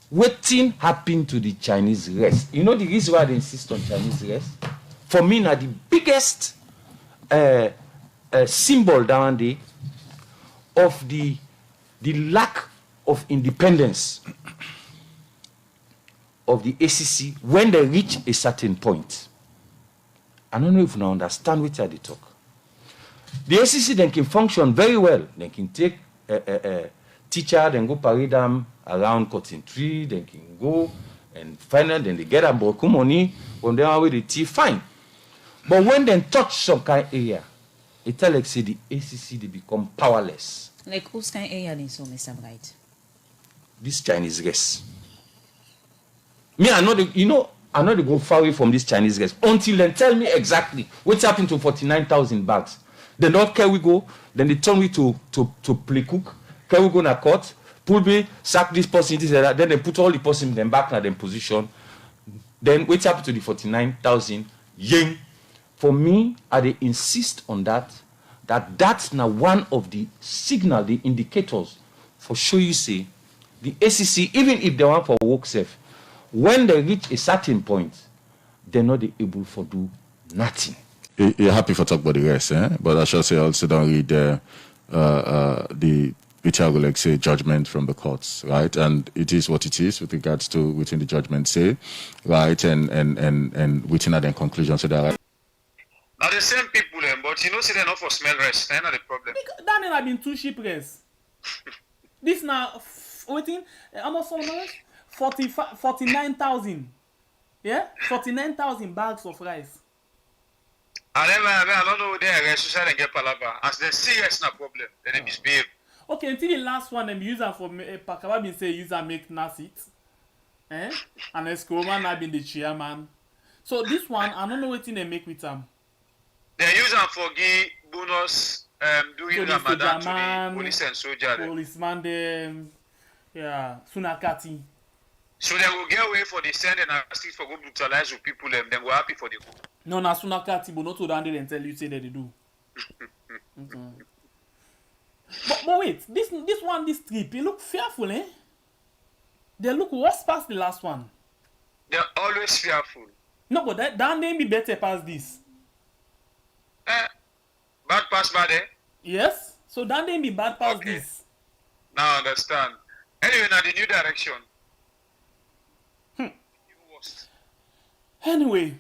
what thing happened to the Chinese rest? You know the reason why they insist on Chinese rest? For me, now the biggest symbol down there of the lack of independence of the ACC when they reach a certain point. I don't know if you now understand what they talk. The ACC then can function very well. They can take a teacher, then go parade them around cotton tree, they can go and finally then they get a boku money when they are with the tea, fine. But when they touch some kind of area, it tell like say the ACC they become powerless. Like whose kind of area then so, Mr. Bright? This Chinese race. Me, I know they go far away from this Chinese race until they tell me exactly what's happened to 49,000 bags. Then not can we go, then they turn me to play cook. Can we go to court? Pull me, sack this person, this and that. Then they put all the person them back in their position. Then what's happened to the 49,000? Yen. For me, I insist on that's now one of the signal, the indicators for sure you say the ACC, even if they want for work safe, when they reach a certain point, they're not able to do nothing. You're happy for talk about the rest, eh? But I shall say also don't read the which I will like say judgment from the courts, right? And it is what it is with regards to within the judgment say, right? And within that conclusion, so that. Now the same people, but you know, see they're not for smell rest. That's not the problem. That have been 2 shipwrecks. This now waiting almost 49,000. Yeah, 49,000 bags of rice. I don't know they social and get palava. As they serious na problem, then they misbehave. Okay, until the last one, them use for Pakaba been say use make nasit. And Escoman have been the chairman. So this one, I don't know what they make with them. They use them for give bonus during Ramadan to the police and soldier. Policeman them, yeah, Sunakati. So they will get away for the send and ask for go brutalize with people them. Then go happy for the go. No, na Sunakati, but not to down there and tell you say that they do. But wait, this trip, it look fearful, eh? They look worse past the last one. They're always fearful. No, but that name be better past this. Bad pass bad, eh? Yes. So that name be bad past this. Now I understand. Anyway, now the new direction. Anyway,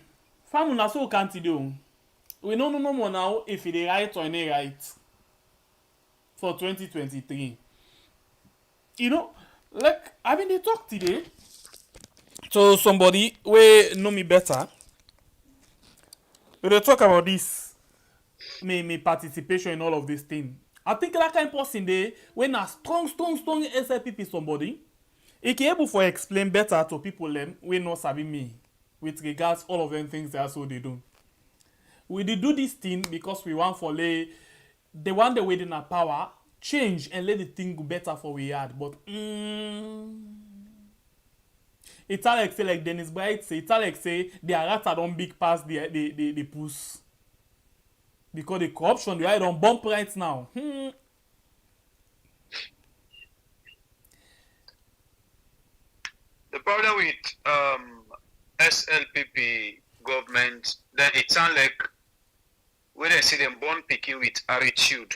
family so can't do. We don't know no more now if it is right or not right for 2023. You know, like I mean they talk today to somebody who know me better. They talk about this, me participation in all of this thing. I think that kind of person there when a strong SLPP somebody, it can able to explain better to people them we not sabi me with regards all of them things that's what they do. We did do this thing because we want for they want the way in our power change and let the thing go better for we had. But it's like say like Dennis Bright say it's like say the rats don't big past the puss. Because the corruption, they are on bump right now. The problem with SLPP government, then it sounds like when they see them born picking with attitude,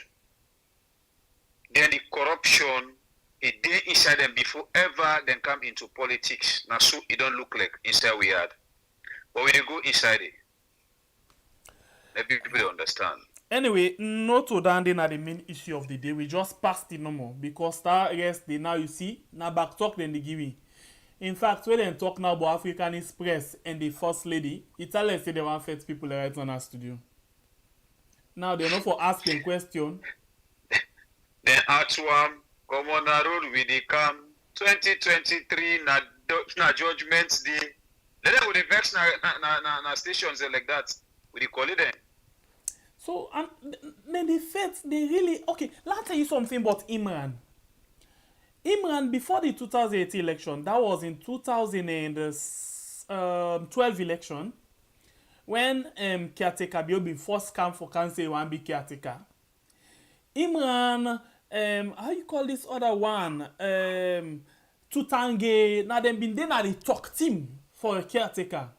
then the corruption it day inside them before ever then come into politics. Now so it don't look like inside we had. But when they go inside it, maybe people don't understand. Anyway, not to down there the main issue of the day. We just passed it no more because that rest they now you see now back talk then they give me. In fact, when they talk now about African Express and the first lady, Italy say they want first people right on our studio. Now they know for asking question. Then Atwam, come on the road with the cam 2023 na judgment day. Then with the vex na stations like that. We call it then. So then the feds they really okay. Let's tell you something about Imran. Imran before the 2018 election, that was in 2012 election, when caretaker Biobi first come for council one big caretaker. Imran, how you call this other one? Tutange, na them been there na the talk team for a caretaker.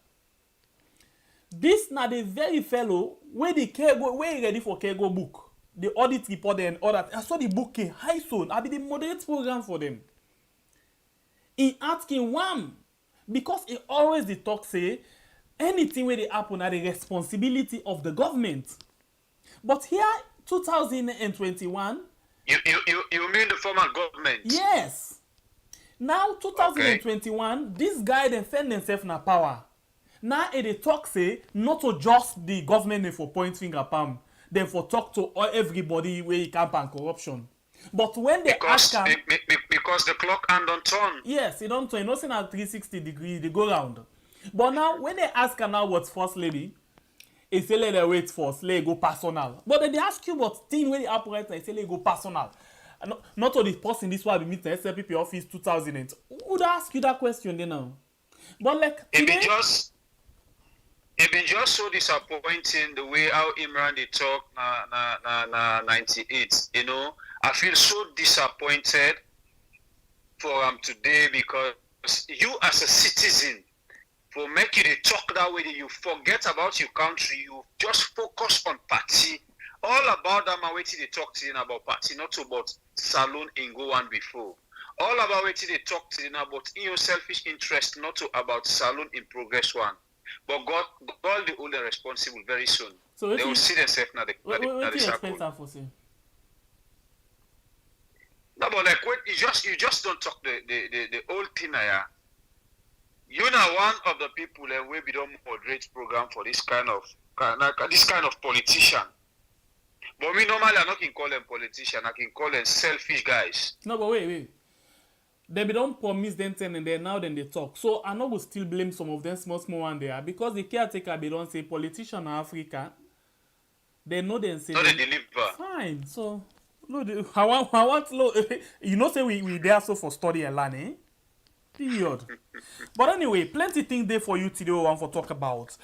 This na the very fellow where the cargo, where ready for cargo book. The audit report and all that. I saw the book in high soon. I be the moderate program for them. He asking one because he always the talk say anything where they happen are the responsibility of the government. But here 2021. You mean the former government? Yes. Now 2021, this guy then find himself na power. Now they talk say not to just the government for point finger palm. Then for talk to everybody where he camp and corruption. But when they ask him... Because the clock hand don't turn. Yes, it don't turn. You know, saying at 360 degrees, they go round. But now, when they ask her now what's first lady, he say let her wait first, let her go personal. But then they ask you what thing where the operate, they say let her go personal. Not all the person this one be meet the SLPP office 2008. Who would ask you that question then now? But like today... It been just so disappointing the way how Imran they talk na 98. You know, I feel so disappointed for today because you as a citizen, for making you talk that way, you forget about your country, you just focus on party. All about that man waiting they talk to you about party, not about saloon in go one before. All about waiting they talk to you about in your selfish interest, not to about saloon in progress one. But God the only responsible very soon. So they will see themselves now. What do you expect that for say? No, but like wait, you just don't talk the old thing here. You know one of the people that will be done moderate program for this kind of politician. But me normally I not can call them politician, I can call them selfish guys. No, but wait. They don't promise them thing and then now then they talk. So I know we still blame some of them small one there because the caretaker they don't say politician in Africa. They know them say they deliver. Fine. So no, I want you know say we there so for study and learn, eh? Period. But anyway, plenty things there for you today we want to talk about.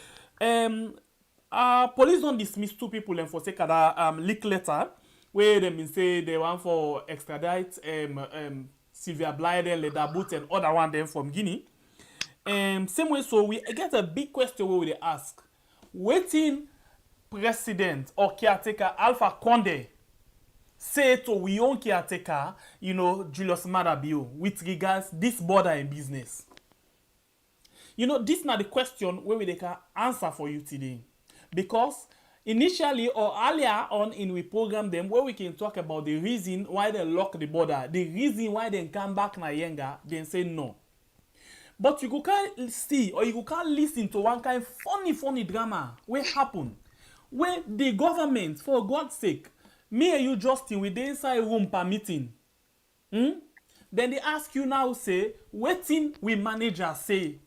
Police don't dismiss two people and for sake of that leak letter where they been say they want for extradite Sylvia Blyden, Leda Boot, and other one them from Guinea. Same way, so we get a big question where we ask, waiting president or caretaker Alpha Condé say to we own caretaker, you know, Julius Maada Bio, with regards this border in business. You know, this is not the question where we can answer for you today. Because initially or earlier on in we program them where we can talk about the reason why they lock the border, the reason why they come back na Yenga, then say no. But you can't see or you can't listen to one kind of funny drama where happen. Where the government, for God's sake, me and you Justin with the inside room per meeting. Then they ask you now say, waiting we manager say.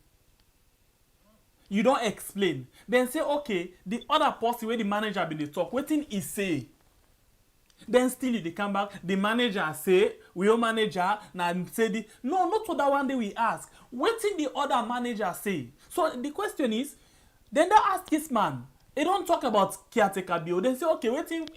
You don't explain. Then say, okay, the other person where the manager be the talk, waiting is say. Then still they come back, the manager say, we all manager, now say the no, not for that one day we ask. Waiting the other manager say. So the question is, then they ask this man, they don't talk about caretaker bill. Then say, okay, waiting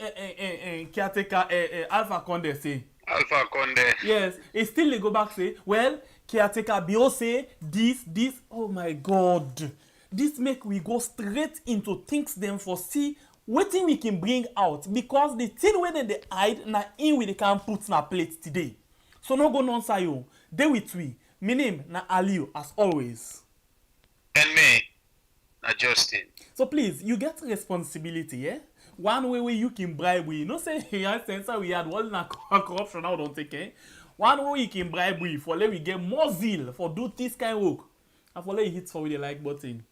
caretaker Alpha Condé say. Alpha Condé. Yes, it still they go back say, well, caretaker bill say this, oh my God. This make we go straight into things them for see what thing we can bring out because the thing where they hide na in we they can put na plate today. So no go nonsense you. They with we. My name na Aliu as always. And me, na Justin. So please, you get responsibility, yeah? One way where you can bribe we. No say here censor we had all na corruption now don't take eh. One way you can bribe we for let we get more zeal for do this kind of work. And for let you hit for with the like button.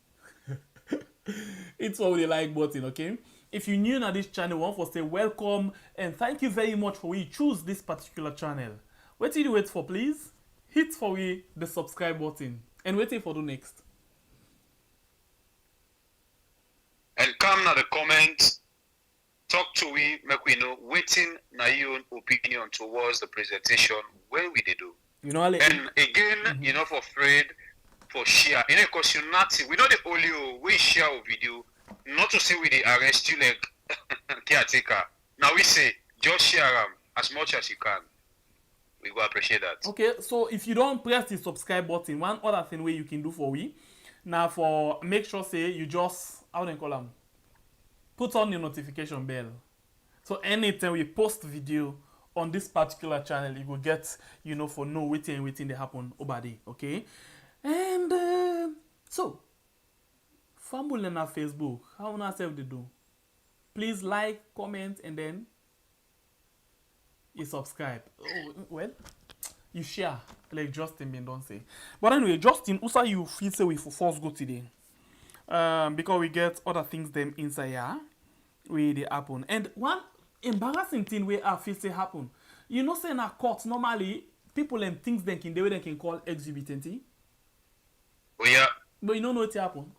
It's what we like button, okay? If you're new to this channel, I want to say welcome and thank you very much for we choose this particular channel. What did you wait for, please? Hit for we the subscribe button and waiting for the next. And come na the comments, talk to we, make we know waiting na your own opinion towards the presentation when we did do. You know, and again, you're not afraid for share. You know, because you're not, we know the only we share a video, not to say we they arrest you like caretaker. Now we say, just share them as much as you can. we go appreciate that. Okay, so if you don't press the subscribe button, one other thing where you can do for we, now for make sure say you just, how do you call them? Put on the notification bell. So anytime we post video on this particular channel, you will get, for know waiting they happen over there, okay? And so, family on Facebook, how on ourselves they do? Please like, comment, and then you subscribe. Oh, well, you share, like Justin been don't say. But anyway, Justin, also you feel say we for first go today. Because we get other things them inside here, where they happen. And one embarrassing thing where I feel say happen. You know, say in a court normally people and things they can call exhibit, Oh yeah. but you don't know what happen.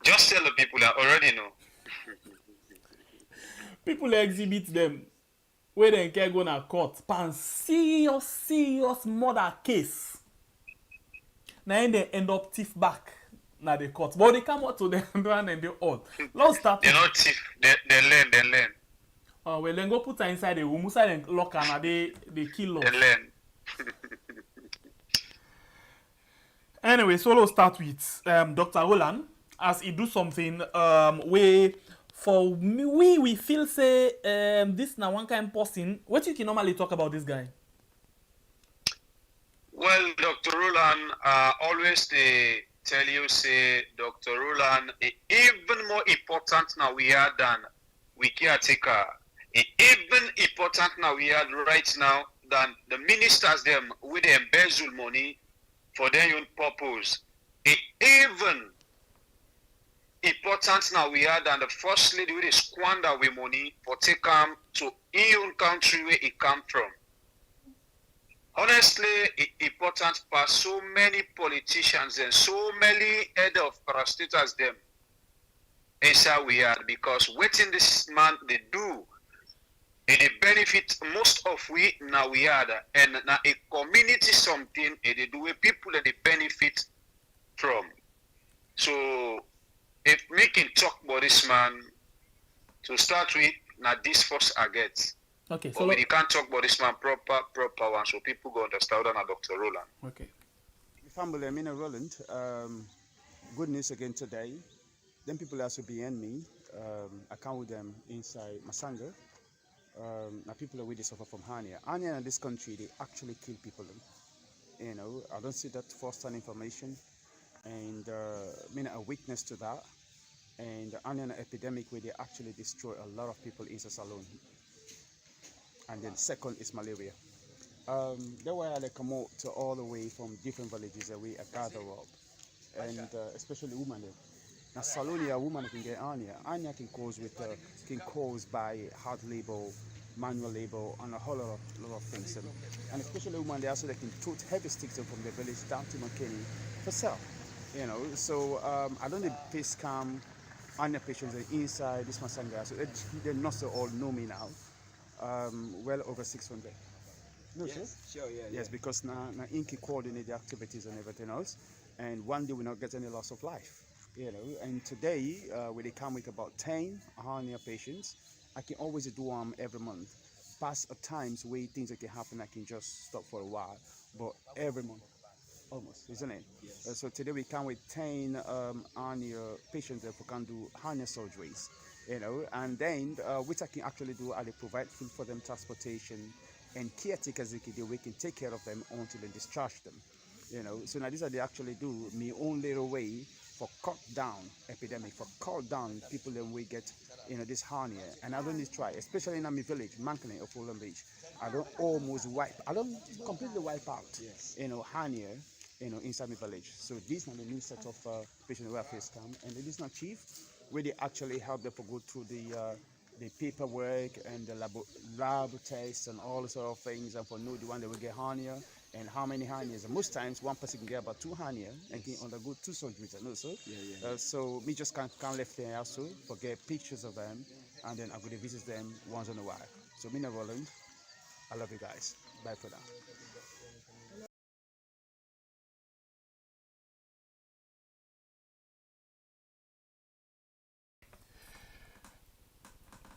Just tell the people that already know. People exhibit them where they can go na court pan serious murder case. Now they end up thief back na the court. But they come out to the end and they all. Let's start. They're not thief. They learn. Oh well, then go put her inside the room. Inside and lock her and they kill us. They learn. Anyway, so let's start with Dr. Roland as he do something where for me we feel say this na one kind person. What you can normally talk about this guy? Well, Dr. Roland, always they tell you say Dr. Roland even more important now we are than we caretaker. Even important now we are right now than the ministers them with the embezzle money for their own purpose. Even important now we are than the first lady with the squander with money for take them to her own country where it come from. Honestly, important for so many politicians and so many head of parastatals them. Inside we are because waiting this man they do. And they benefit most of we now we are and now a community something and they do with people that they benefit from. So if we can talk about this man to start with, now this first I get. Okay, but we can't talk about this man proper one so people go understand that Dr. Roland. Okay. Family, I'm in Roland. Good news again today. Then people also behind me. I count with them inside Masanga. Now people are really suffer from hernia. Hernia in this country, they actually kill people. You know, I don't see that first-hand information, and a witness to that. And the hernia epidemic where they actually destroy a lot of people is a salon. And then second is malaria. That's why they come out to all the way from different villages that we gather up, and especially women. Now, Salonia, a woman can get hernia. Hernia can cause by hard labor, manual labor, and a whole lot of things. And especially women, they can tote heavy sticks from the village down to McKinney for sale. You know, so I don't need face cam hernia patients inside this Masanga. So they not so all know me now. Well over 600. No, yes, sure, yeah. Yes, because now Inky coordinate the activities and everything else, and one day we not get any loss of life. You know, and today we they come with about 10 hernia patients. I can always do them every month. Past at times where things that can happen, I can just stop for a while, but every month, almost, isn't it? Yes. So today we come with 10 hernia patients that can do hernia surgeries. You know, and then which I can actually do, I provide food for them, transportation, and caretakers we can take care of them until they discharge them. You know, so now these are they actually do me own little way for cut down epidemic, for cut down people that we get, you know, this hernia. And I don't need try, especially in my village, Mankini of Fulham Beach. I don't completely wipe out, you know, hernia, you know, inside my village. So these are the new set of patient welfare scam, and it is not cheap, where they actually help them to go through the paperwork and the lab tests and all sort of things, and for know the one that will get hernia and how many hernias. And most times one person can get about 2 hernia and can undergo 2 surgeries. And also, so me just can't left there also forget pictures of them, and then I'm going to visit them once in a while. So me never learned. I love you guys. Bye for now.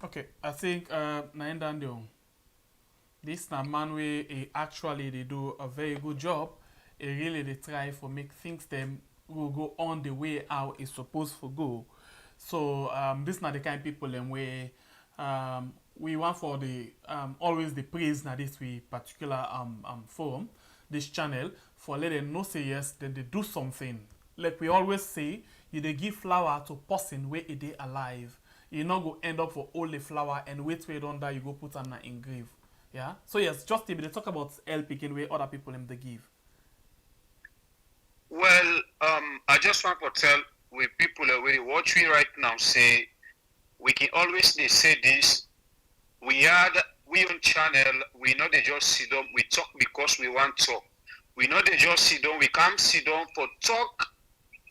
Okay, I think Naindandio. This na man way actually they do a very good job. Really they try for make things them will go on the way how it's supposed to go. So this not the kind of people them where we want for the always the praise na this we particular forum, this channel for let them know say yes, then they do something. Like we always say, you they give flower to person where it they alive. You not go end up for all the flower and wait till you don't die, you go put on in grave. Yeah. So yes, just they talk about L picking where other people them they give. Well, I just want to tell with people already watch we right now say we can always they say this. We on channel, we know they just sit down, we talk because we want to talk. We know they just sit down, we can't sit down for talk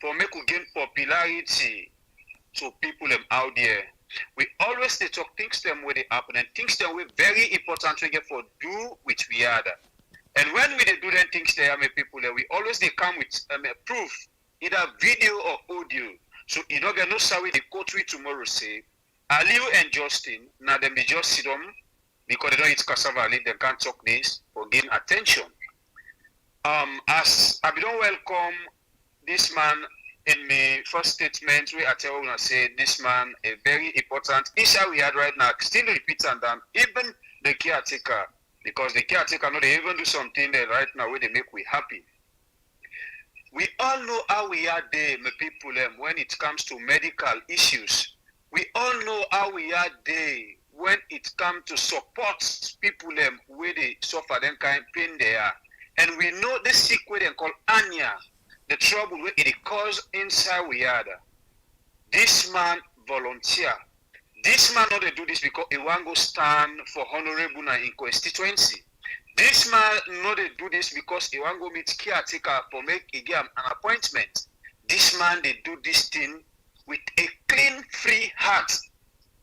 for make we gain popularity to people them out there. We always they talk things them where they happen and things them we very important to get for do which we are. And when we do them things there, people there, we always they come with proof, either video or audio. So you don't get no sorry the court we tomorrow say, Aliu and Justin, now them they just sit down because they don't eat cassava leaf, they can't talk this for gain attention. As I don't welcome this man in my first statement, we I tell you say this man a very important issue we had right now. Still repeat and even the caretaker, because the caretaker know they even do something there right now where they make we happy. We all know how we are there, my people, when it comes to medical issues. We all know how we are there when it comes to support people where they suffer them kind of pain they are. And we know the sick way they call Anya, the trouble where it cause inside we are. This man volunteer. This man not they do this because he want go stand for honorable in constituency. This man not they do this because he want go meet caretaker for make he get an appointment. This man they do this thing with a clean, free heart.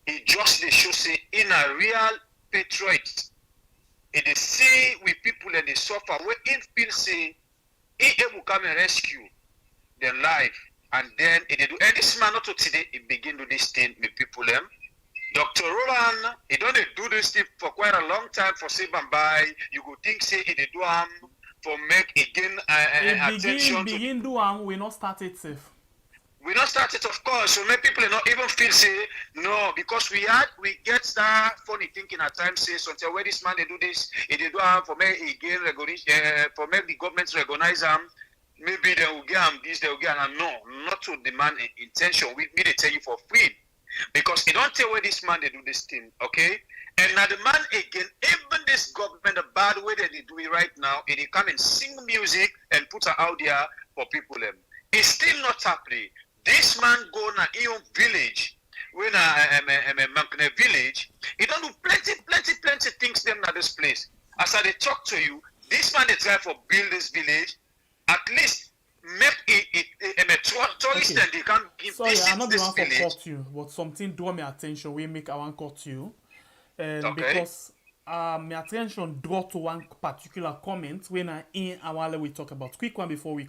He just they show say in a real patriot. It is see with people that they suffer where it feel say he able come and rescue their life. And then it do and this man not to today he begin to this thing with people them. Dr. Roland, he don't do this thing for quite a long time for say by. You go think say he do for make again attention begin do we not start it safe. We not started, of course, so many people not even feel say no, because we get that funny thinking at times say something where this man they do this, they do for me again for make the government recognize them, maybe they will get them this, they will get them. No, not to demand intention. We they tell you for free. Because they don't tell where this man they do this thing, okay? And now the man again, even this government, the bad way that they do it right now, they come and sing music and put it out there for people them. It's still not happening. This man go na Ion village, when a village, he don't do plenty things them at this place. As I they talk to you, this man they try for build this village, at least make it a tourist and they can give Sorry, visit I'm not the this one for village. cut you, but something draw my attention. We make I want cut you, and Okay. because my attention draw to one particular comment when I in our we talk about quick one before we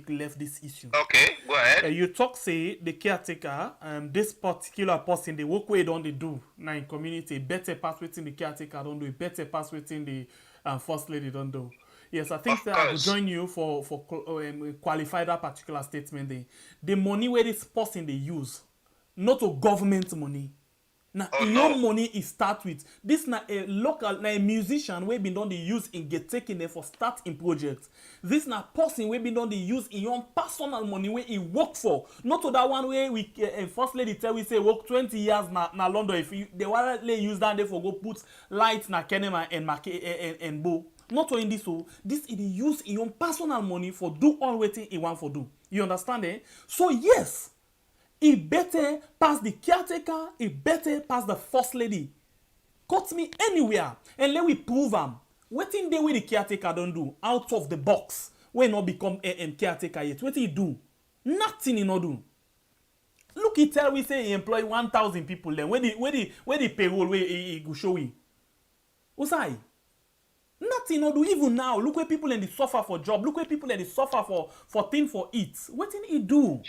left this issue. Okay, go ahead. You talk say the caretaker, this particular person, the work way don't they do now in community better pass within the caretaker don't do it better pass within the first lady don't do. Yes, I think Of that I will course. join you for qualify that particular statement. The money where this person they use, not to government money. Now, Oh, your no. money is start with this. Na a local, na a musician we been done the use in get taken there for starting project. This na person we been done the use in your personal money where he work for. Not to that one where we first lady tell we say work 20 years na London. If you, they want to use down there for go put lights na Kenema and Bo. Not to in this so this is the use in your personal money for do all waiting he want for do. You understand eh? So yes. It better pass the caretaker, it better pass the first lady. Cut me anywhere and let we prove them. Waiting day where the caretaker don't do out of the box. We not become a caretaker yet. What he do? Nothing he not do. Look, he tell we say he employ 1,000 people then. Where the payroll where he go show we. What's I? Nothing not do even now. Look where people and they suffer for job. Look where people and they suffer for thing for it. What did he do?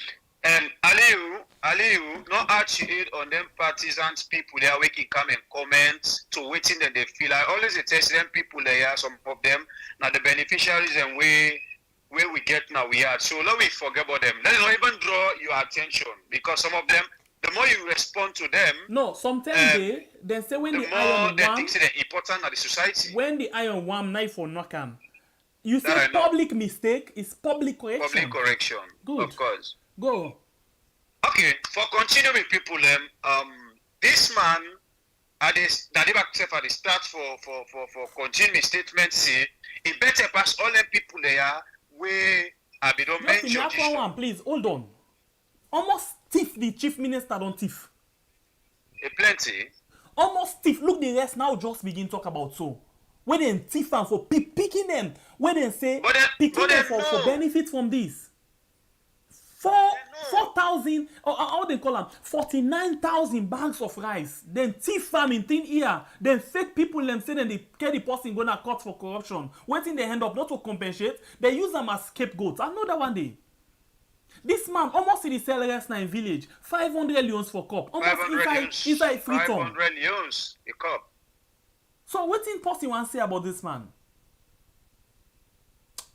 Aliu, not actually on them partisans people there we can come and comment to waiting that they feel. I always test them people there, some of them now the beneficiaries and where we get now we are. So let me forget about them. Let's not even draw your attention because some of them, the more you respond to them, no, sometimes they say when the the more iron they one, think they're important at the society. when the iron one knife for knockam, you That say I know. public mistake is public correction. Public correction. Good. Of course. Go. Okay, for continuing people, this man at this that they back at the start for continuing statement say it better pass all them people there where I be don't Just mention in that one, please hold on. Almost thief the chief minister don't thief. a plenty. Almost thief. Look the rest now just begin talk about so. When they thief and for picking them, when they say But then- picking but them then for no. benefit from this. 4,000 or how they call them 49,000 bags of rice. Then thief farm in thin ear. Then fake people them say then they get the person gonna cut for corruption. Waiting they end up not to compensate. They use them as scapegoats. Another one day. This man almost in the sell rest now in village 500 leons for cup. Almost 500 inside free town. 500 leons a cup. So what in person want to say about this man?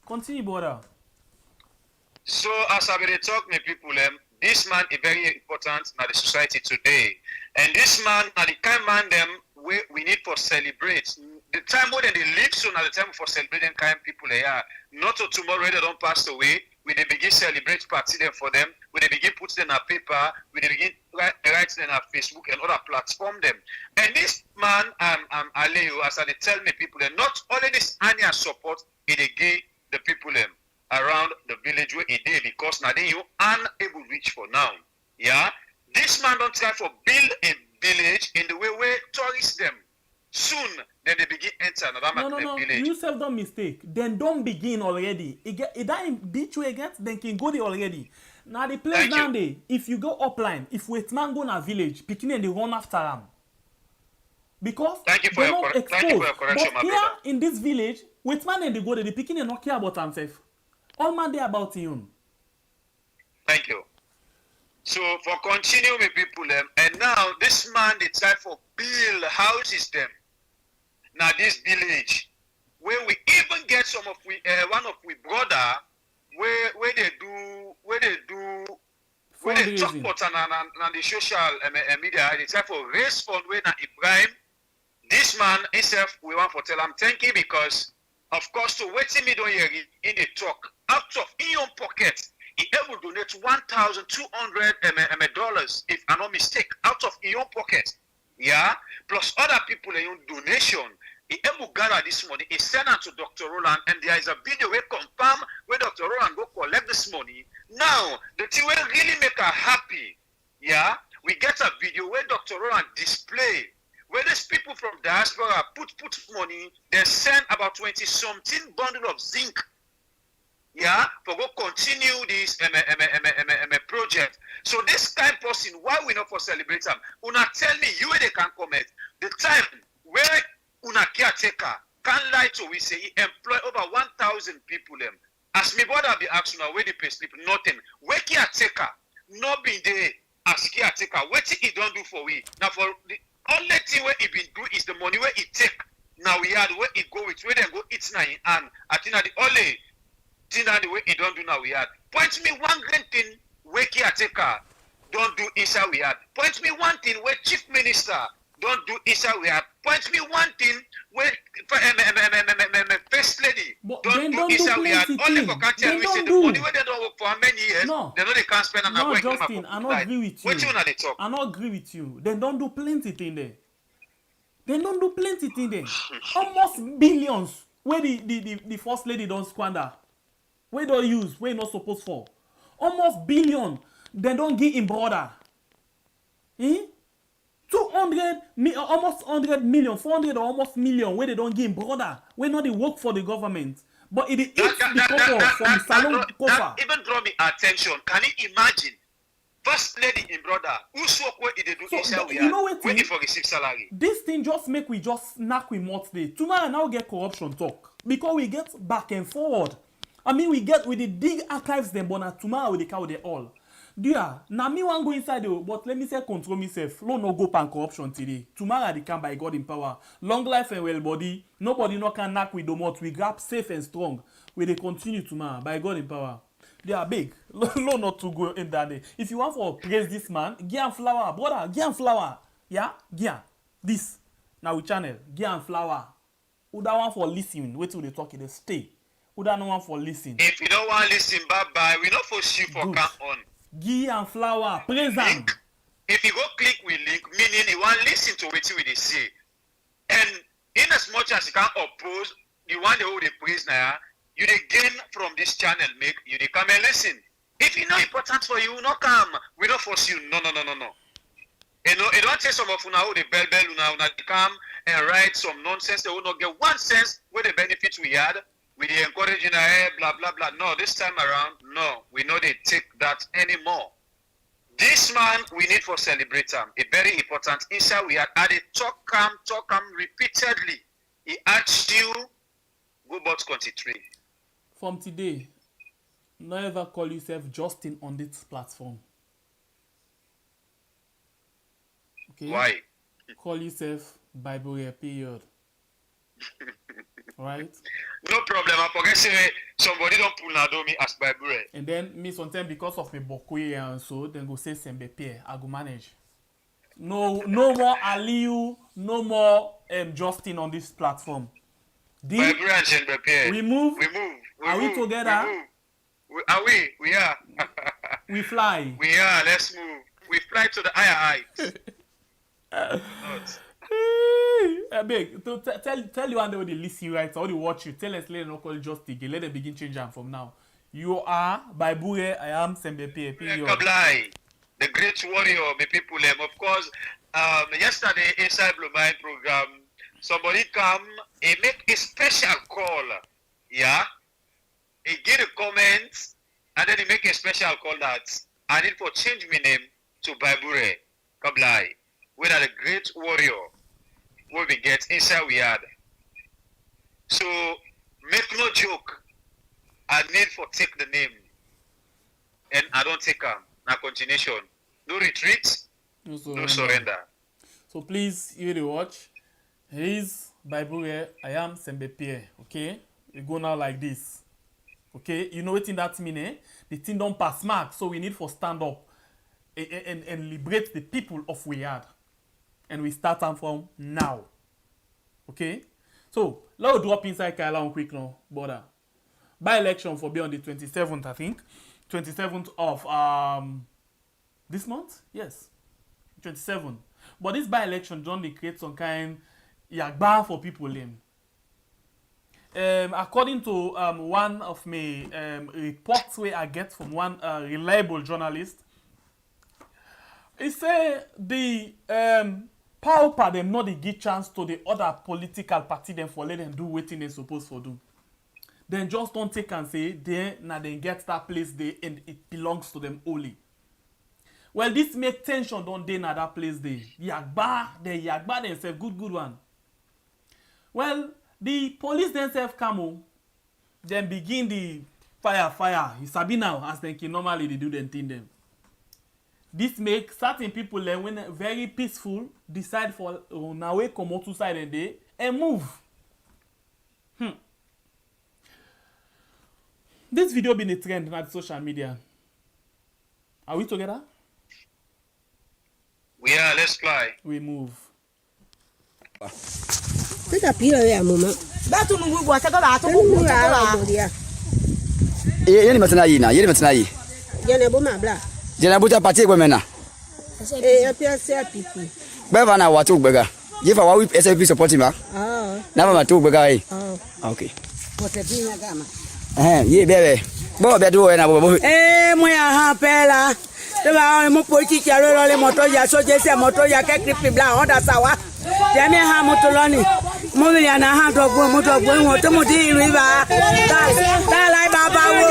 Continue, brother. So as I be talk me people, this man is very important in the society today. And this man are the kind man them we need for celebrate. The time when they live soon at the time for celebrating kind people they are. Not to tomorrow they don't pass away. We they begin celebrate party them for them. We they begin put them on paper. We they begin write them on Facebook and other platform them. And this man Aleo, as I tell me people, not only this annual support it they give the people them around the village where he did because now they you unable reach for now. Yeah, this man don't try for build a village in the way where tourists them. Soon then they begin enter another No. village. You self don't mistake. Then don't begin already. It that in beach way against then can go there already. Now the place Thank down you. there, if you go upline, if wait man go na village, picking and they run after them. Because Thank you for they're your not thank you for your correction, But my here brother. in this village, wait man and they go there, the picking and not care about themselves. All man they about him. Thank you. So for continue with people and now this man they try for build houses them. Now this village where we even get some of we one of we brother where they talk Fundraising. about and the social media they try for raise fund where na Ibrahim. This man himself we want to tell him thank you because of course to waiting me don't hear in the talk out of in your pocket he able donate $1,200 if I'm not mistake out of in your pocket. Yeah, plus other people in your donation. He able gather this money. He send it to Dr. Roland, and there is a video where confirm where Dr. Roland go collect this money. Now the thing will really make her happy. Yeah, we get a video where Dr. Roland display where these people from diaspora put money. They send about 20-something bundle of zinc. Yeah, for go continue this project. So this kind of person, why we not for celebrate them? Una tell me you where they can comment. The time where una caretaker can lie to we say he employ over 1,000 people them. As me brother be asking now where they pay sleep, nothing. Where caretaker not being there as caretaker, what he don't do for we. Now for the only thing where he been do is the money where he take. Now we had where he go with where they go eat now in hand. I think that the only the way he don't do now we had. Point me one grand thing where caretaker don't do inside we had. Point me one thing where chief minister don't do inside we had. Point me one thing where first lady But don't then do don't do inside we had. plenty Only thing. for can tell Then we don't say the do. money where they don't work for how many years, No. they know they can't spend and No, work Justin, I not agree with you. What you wanna they talk? I not agree with you. Then don't do plenty thing there. Then don't do plenty thing there. Almost billions where the first lady don't squander. Where don't use, where not supposed for. Almost billion. Then don't give him brother. 200 almost 100 million, 400 or almost million where they don't give him brother. Where not they work for the government. But it eats the cover from salon cover. That even draw me attention. Can you imagine? First lady in brother, who's work where they do So, inside we you know what waiting thing? for receive salary. This thing just make we just knock with more today. Tomorrow now get corruption talk. Because we get back and forward. I mean we get with the dig archives them, but now tomorrow we carry the all. Dear, now me want go inside though, but let me say control myself. Flow no go pan corruption today. Tomorrow they come by God in power. Long life and well body. Nobody no can knock with the mouth. We grab safe and strong. We they continue tomorrow by God in power. They are big. Low not to go in that day. If you want for praise this man, give him flower, brother. Give him flower. Yeah, give him this. Now we channel. Give him flower. Who that one for listening? Wait till they talk. They stay. Who that no one for listening? If you don't want to listen, bye bye. We not force you for Good. count on. Give and flower, praise them. Link. If you go click with link, meaning you want to listen to what they say. And in as much as you can oppose, you want to hold the praise now, you they gain from this channel, make you they come and listen. If it's not important for you, no come. We don't force you. No. You know, it don't take some of you now, the bell, una come and write some nonsense. They will not get 1 cent with the benefits we had. We they encouraging blah blah blah. No, this time around, no, we know they take that anymore. This man we need for celebrate him. A very important inside we had added talk him repeatedly. He asked you go about 23. From today, never call yourself Justin on this platform. Okay? Why? Call yourself Bible year period. Right? No problem. I forget say somebody don't pull Nado me as Bible. And then me sometimes because of me Bokwe and so then go say Sembe Pierre. I go manage. No more Aliu, no more Justin on this platform. Bible and Sembe Pierre. We move. Are we move. together? We move. Are we? We are. We fly. We are. Let's move. We fly to the higher heights. Big, tell you one day when they listen right or they watch you. Tell us let them call you just again. Let them begin changing them from now. You are Bible. I am Sembe Pierre. Kablai, the great warrior, my people. Of course, yesterday inside Blue Mind program, somebody come and make a special call. Yeah, he get a comment and then he make a special call that I need for change my name to Bible. Kablai, we are the great warrior. What we get inside we had. So make no joke. I need for take the name. And I don't take them. Now continuation. No retreat. No surrender. So please, you the watch. Here's Bible here. I am Sembe Pierre. Okay? We go now like this. Okay? You know what that mean, eh? The thing don't pass mark. So we need for stand up and liberate the people of we had. And we start them from now. Okay? So, let's drop inside Kaila quick now, brother. By-election for be on the 27th, I think. 27th of this month? Yes. 27th. But this by-election don't create some kind yagba for people. According to one of my reports where I get from one reliable journalist, he say the power them not they give chance to the other political party them for let them do what they supposed to do. Then just don't take and say they get that place there and it belongs to them only. Well, this make tension don't they na that place there. Yagba themselves good one. Well, the police themselves come then begin the fire. You sabi now as they can normally they do them thing them. This makes certain people when very peaceful decide for now way come out to side and move. This video been a trend on social media. Are we together? We are. Let's fly. We move. Yeni matana yi. Jena buta party ko mena. Baba na watu gbega. Yefa wa we SLP support ma. Na mama to gbega yi. Okay. Ye bebe. Bo be do na bo. Mo ya ha pela. Te ba mo poti ti aro le moto ya so je se moto ya ke clip bla on da sawa. Te mi ha moto loni. Mo le ya na ha dogbo mo won to mo di iru iba. Ta lai baba wo.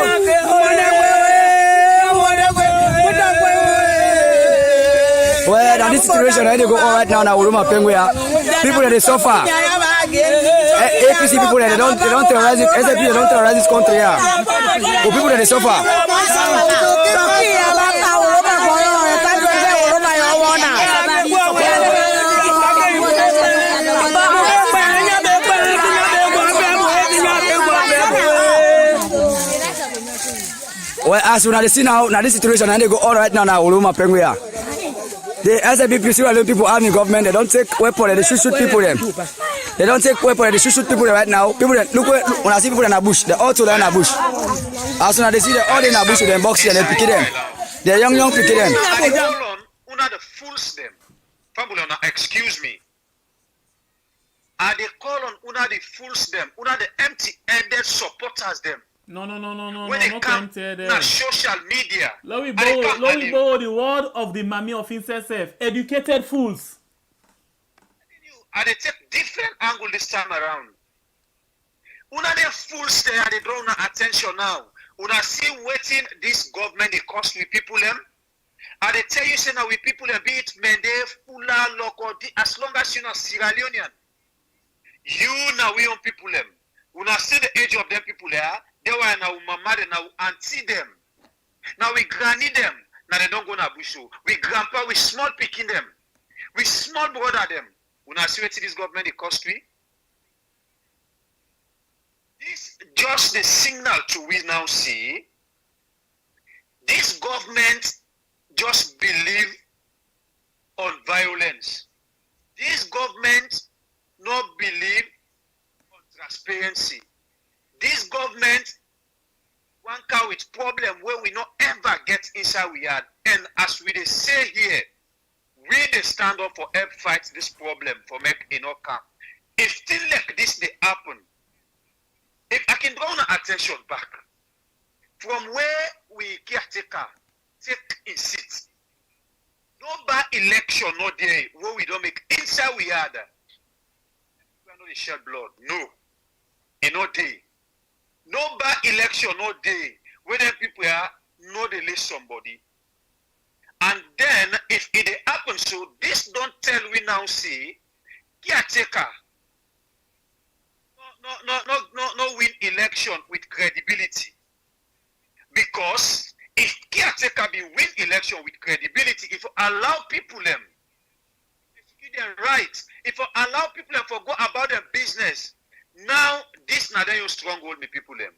Well, in this situation, I go on right now. Now, people that they suffer. APC people that they don't terrorize it. SAP they don't terrorize this country. Yeah. For people that they suffer. Well, as soon as they see now this situation and they go all right now Uluma Penguya. The SAPP Sierra Leone people army government, they don't take weapons, they shoot people them. They don't take weapons, they shoot people right now. People that look when I see people in a bush, they all to in a bush. As soon as they see them all in a bush, they box and they pick them. They're young pick them. Una the fools them. Fabulona, excuse me. Are they call on una the fools them? Una the empty-headed supporters them. No, when they not come empty-headed. na social media. Let me borrow the word of the Mami of Incesef. Educated fools. And they take different angle this time around. Una the fools there, they draw una attention now. Una see waiting this government they cost with people them. And they tell you say now we people them be it Mende, Fula, Loco, as long as you know Sierra Leonean. You now we on people them. Una see the age of them people there. They were now mama now auntie them. Now we granny them. Now they don't go na bushu. We grandpa, we small picking them. We small brother them. Una see what this government they cost we. This just the signal to we now see. This government just believe on violence. This government not believe on transparency. This government one car with problem where we not ever get inside we had. And as we they say here, we they stand up for help fight this problem for make in our camp. If still like this they happen, if I can draw our attention back from where we caretaker take in seat. No by election no day where we don't make inside we had. We are not the shed blood. No. In no day. No by election no day where the people are no they list somebody. And then if it happens so this don't tell we now see caretaker no win election with credibility. Because if caretaker be win election with credibility, if you allow people them, if you them right, if you allow people them to go about their business, now this na then your stronghold me people them.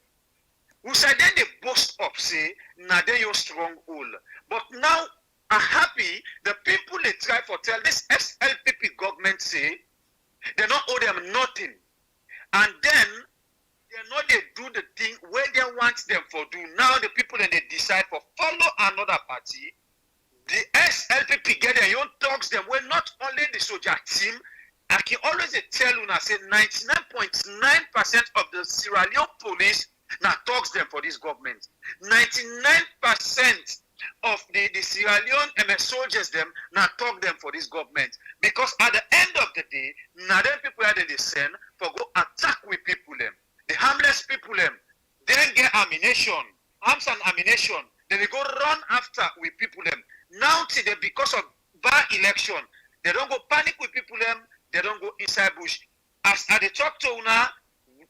Who say then they boast up say na then your stronghold. But now I'm happy the people they try for tell this SLPP government say they not owe them nothing. And then they know they do the thing where they want them for do. Now the people then they decide for follow another party. The SLPP get their own talks them where not only the soldier team, I can always tell you now say 99.9% of the Sierra Leone police now talks them for this government. 99% of the Sierra Leone MS soldiers them now talk them for this government. Because at the end of the day, now them people are they send for go attack with people them. The harmless people them, then get ammunition, arms and ammunition, then they go run after with people them. Now today, because of bad election, they don't go panic with people them, they don't go inside bush. As at the talk to una,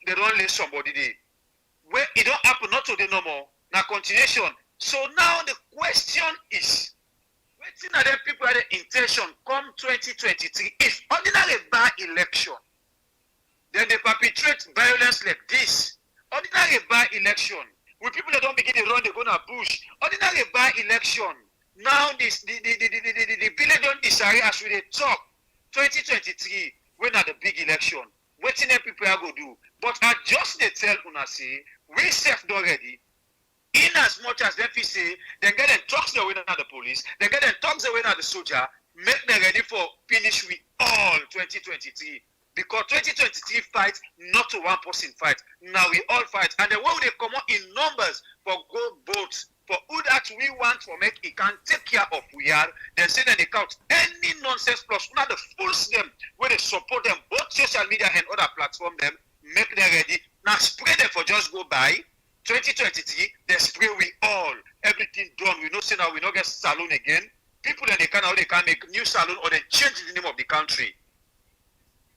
they don't let somebody there. Where it don't happen not today no more, now continuation. So now the question is, waiting at them people had the intention come 2023, if ordinary bad election, then they perpetrate violence like this. Ordinary by-election. When people that don't begin to run, they go to bush. Ordinary by-election. Now this the village don't decide as we talk. 2023, when at the big election. Waiting them people are go do. But I just they tell una say, we safe already. In as much as them say, they get them talks the way at the police, they get them talks the way at the soldier, make them ready for finish with all 2023. Because 2023 fight, not to one person fight. Now we all fight. And the way they come out in numbers for go votes, for who that we want to make it can take care of we are, then say that they count any nonsense plus not the fools them where they support them, both social media and other platform them, make them ready. Now spray them for just go by. 2023, they spray we all. Everything done. We know say now we not get saloon again. People that they can make new saloon or they change the name of the country.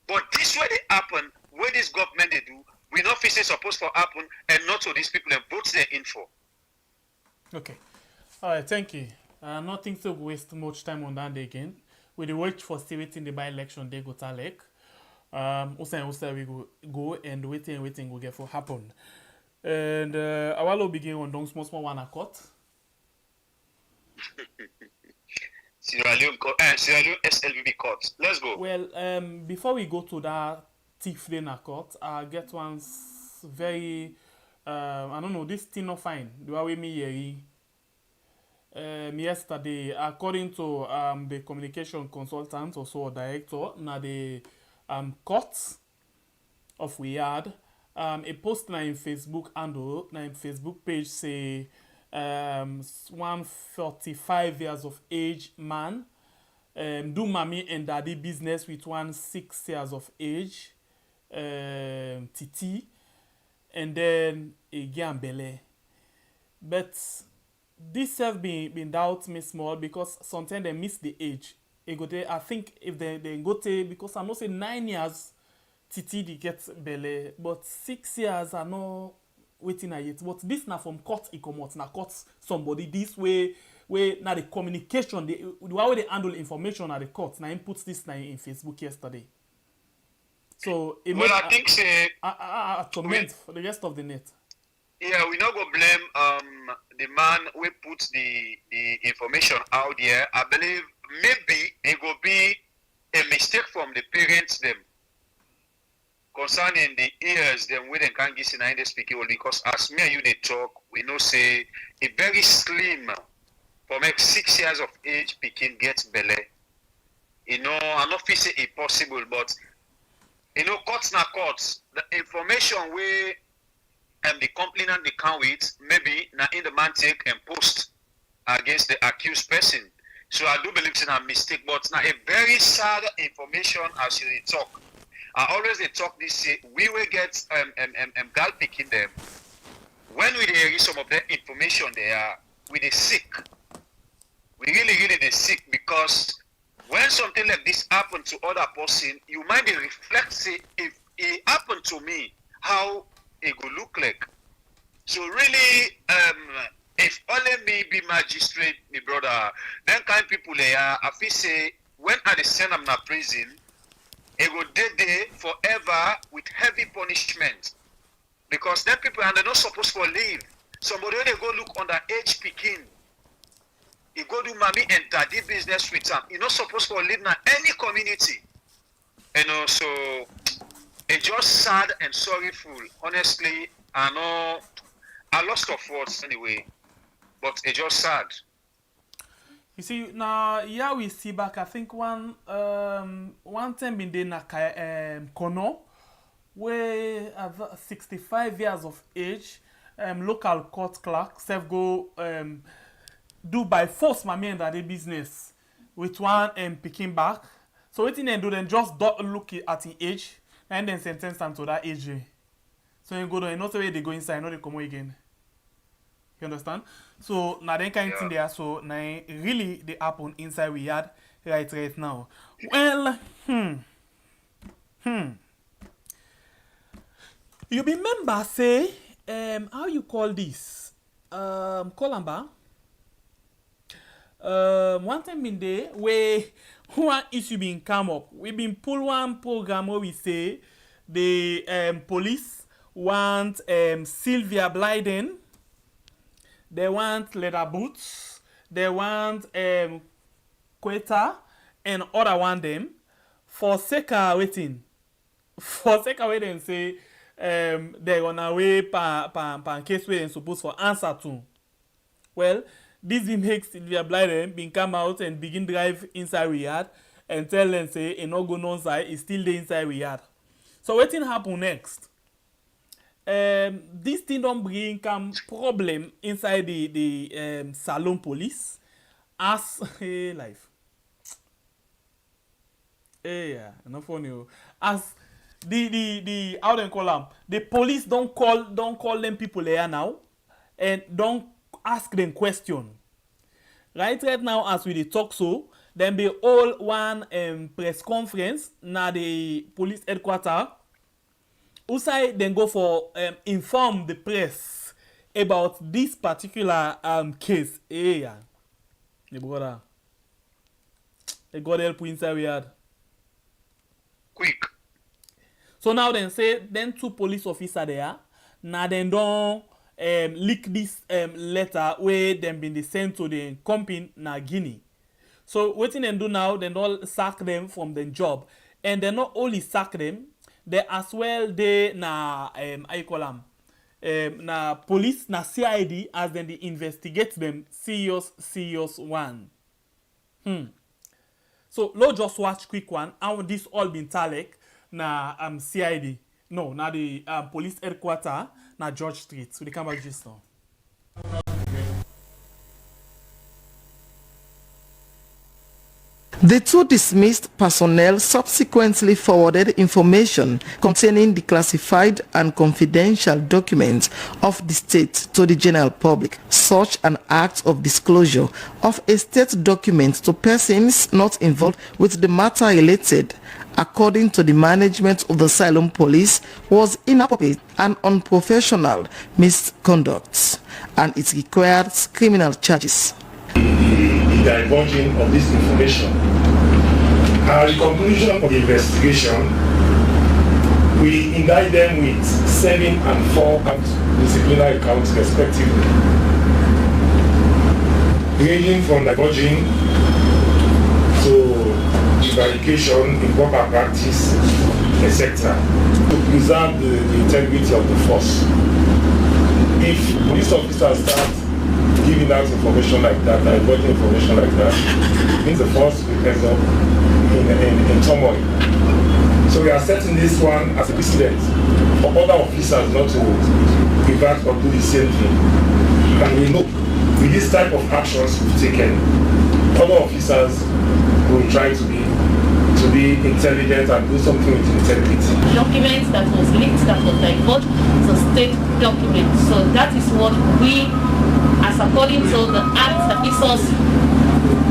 But this way they happen, where this government they do, we not feel supposed to happen, and not to these people and votes they're in for. Okay. All right, thank you. Nothing to waste much time on that day again. We the wait for still waiting the by-election they go talek. Also we go and waiting will get for happen. And our law begin on Dong small one a court. Sierra Leone SLVB court. Let's go. Well, before we go to that thief then a court, I get one very I don't know, this thing not fine. Do I me here? Yesterday, according to the communication consultant or so director, na the court of we had a post na in Facebook handle, na in Facebook page say 145 years of age man do mommy and daddy business with 6 years of age Titi, and then again Bele. But this have been doubt me small because sometimes they miss the age. I think if they go to, because I know say 9 years Titi they get Bele, but 6 years are no waiting at it. But this now from court it come out, now court somebody this way now the communication, the way they handle information at the court. Now inputs this now in Facebook yesterday. So it well, I think say a comment for the rest of the net. Yeah, we not go blame the man who put the information out there. I believe maybe it will be a mistake from the parents them concerning the ears them where they can't get in the speaking because as me and you they talk, we know say a very slim for make 6 years of age picking gets belly. You know, I not feel say it possible, but you know, courts na courts. The information where the complainant they come with, maybe na in the man take and post against the accused person. So I do believe it's a mistake, but now a very sad information as you talk. I always they talk this say we will get gal picking them. When we hear some of that information they are with the sick. We really they sick because when something like this happen to other person, you might reflect say if it happened to me, how it will look like. So really, if only me be magistrate, me brother, then kind people there, I feel say when I send them to prison, it will dead there forever with heavy punishment. Because then people and they're not supposed to leave. Somebody when they go look underage picking, he go do mommy and daddy business with them. You're not supposed to live in any community. You know, so it's just sad and sorrowful. Honestly, I know I lost of words anyway, but it's just sad. You see, now yeah, we see back. I think one time in the Kono, where at 65 years of age, local court clerk self go do by force my man that business with one picking back. So what they do then just don't look at the age and then sentence them to that age. So you go there, not the way they go inside, not they come out again. You understand? So now then kind of thing there, so now really they happen inside we had right now. Well, you remember say how you call this? Columba. One time in there where one issue been come up, we been pull one program where we say the police want Sylvia Blyden, they want leather boots, they want Quetta and other one them for sake of waiting. For sake of waiting say they're on a way pan case where they're supposed for answer to. Well, this makes Sylvia Blyden been come out and begin drive inside Riyadh and tell them say a no go no side is still there inside Riyadh. So what thing happen next? This thing don't bring come problem inside the Salon police as life. Yeah, not funny. As the how they call them, the police don't call them people here now and don't ask them question. Right now as we talk so, then be all one press conference na the police headquarters. Usai then go for inform the press about this particular case. Yeah, the brother. They got help inside we had. Quick. So now then say then two police officers there. na dem don leak this letter wey dem bin dey send to the company na Guinea. So wetin dem do now, dem don sack them from the job, and dem not only sack them, they as well dey na how you call am, na police, na CID, as dem dey investigate them serious one. So let's just watch quick one how this all been talek na CID, no, na the police headquarter na George Street. So they come back just now. The two dismissed personnel subsequently forwarded information containing the classified and confidential documents of the state to the general public. Such an act of disclosure of a state document to persons not involved with the matter related, according to the management of the Asylum Police, was inappropriate and unprofessional misconduct, and it requires criminal charges. The divulging of this information. At the conclusion of the investigation, we indict them with 7 and 4 disciplinary counts respectively, ranging from divulging to prevarication, improper practice, etc., to preserve the integrity of the force. If police officers start giving out information like that, divulging information like that, it means the force will end up in turmoil. So we are setting this one as a precedent for other officers not to revert or do the same thing. And we know with this type of actions we've taken, other officers will try to be intelligent and do something with integrity. Documents that was leaked, that was divulged, is a state document. So that is what we, as according to the act that gives us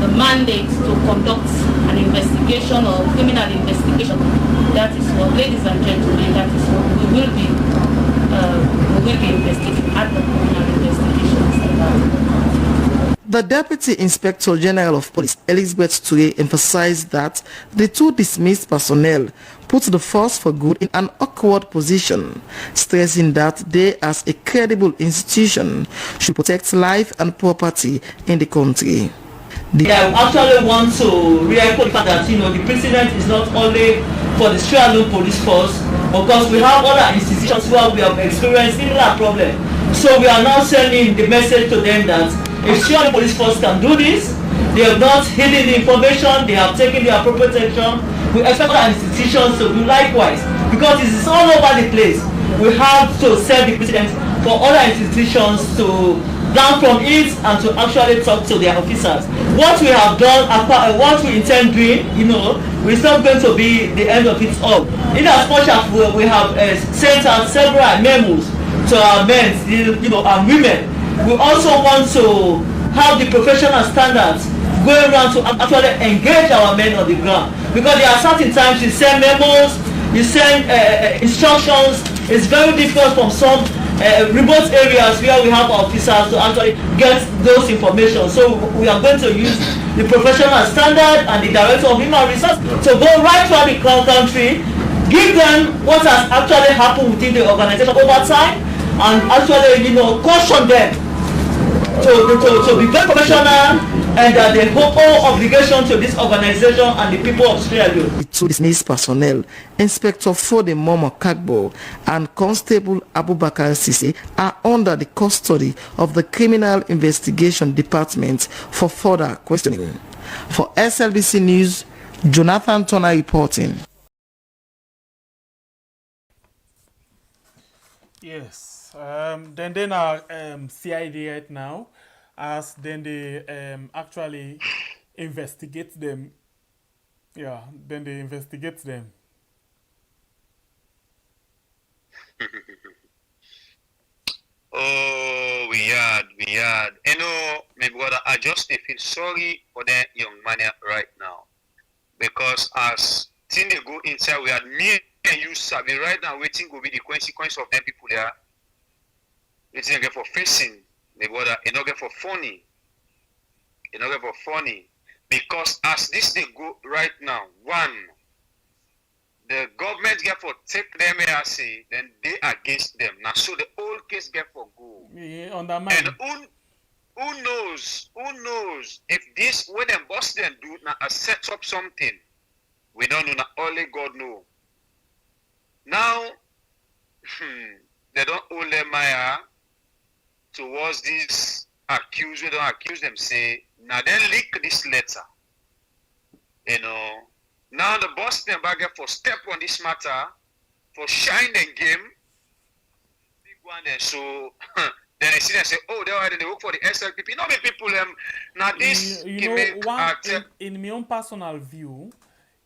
the mandate to conduct an investigation or criminal investigation, that is what, ladies and gentlemen, that is what we will be investigating at the criminal investigations. The Deputy Inspector General of Police, Elizabeth Ture, emphasized that the two dismissed personnel put the force for good in an awkward position, stressing that they, as a credible institution, should protect life and property in the country. I actually want to re-echo the fact that the precedent is not only for the Sierra Leone police force, because we have other institutions where we have experienced similar problem. So we are now sending the message to them that if Sierra Leone police force can do this, they have not hidden the information, they have taken the appropriate action. We expect other institutions to do likewise, because it is all over the place. We have to set the precedent for other institutions to learn from it and to actually talk to their officers. What we have done, what we intend doing, it's not going to be the end of it all. In as much as we have sent out several memos to our men, and women, we also want to have the professional standards going around to actually engage our men on the ground. Because there are certain times you send memos, you send instructions. It's very difficult from some remote areas where we have officers to actually get those information. So we are going to use the professional standard and the director of human resources to go right throughout the country, give them what has actually happened within the organization over time, and actually caution them to be very professional, and that they hold all obligation to this organization and the people of Sierra Leone. The two dismissed personnel, Inspector Fode Momo Kagbo and Constable Abubakar Sise, are under the custody of the Criminal Investigation Department for further questioning. For SLBC News, Jonathan Turner reporting. Yes, then they are CID right now, as then they actually investigate them. Yeah, then they investigate them. Oh, we had. My brother, I just feel sorry for that young man right now. Because as things they go inside, we had me and you sabi right now waiting will be the consequence of them people there. Waiting again for facing, my brother, and not get for funny. Because as this they go right now, one, the government get for take them ARC, then they against them. Now, so the whole case get for go. Yeah, undermine. And who knows if this, when them boss them do, now set up something, we don't know, now only God know. Now, they don't hold them towards this accused, we don't accuse them, say, now then leak this letter. You know, now the boss them back for step on this matter, for shine the game, big one then, so, then they see and say, oh, they work for the SLPP. Not many people, now this, you know, one, in my own personal view,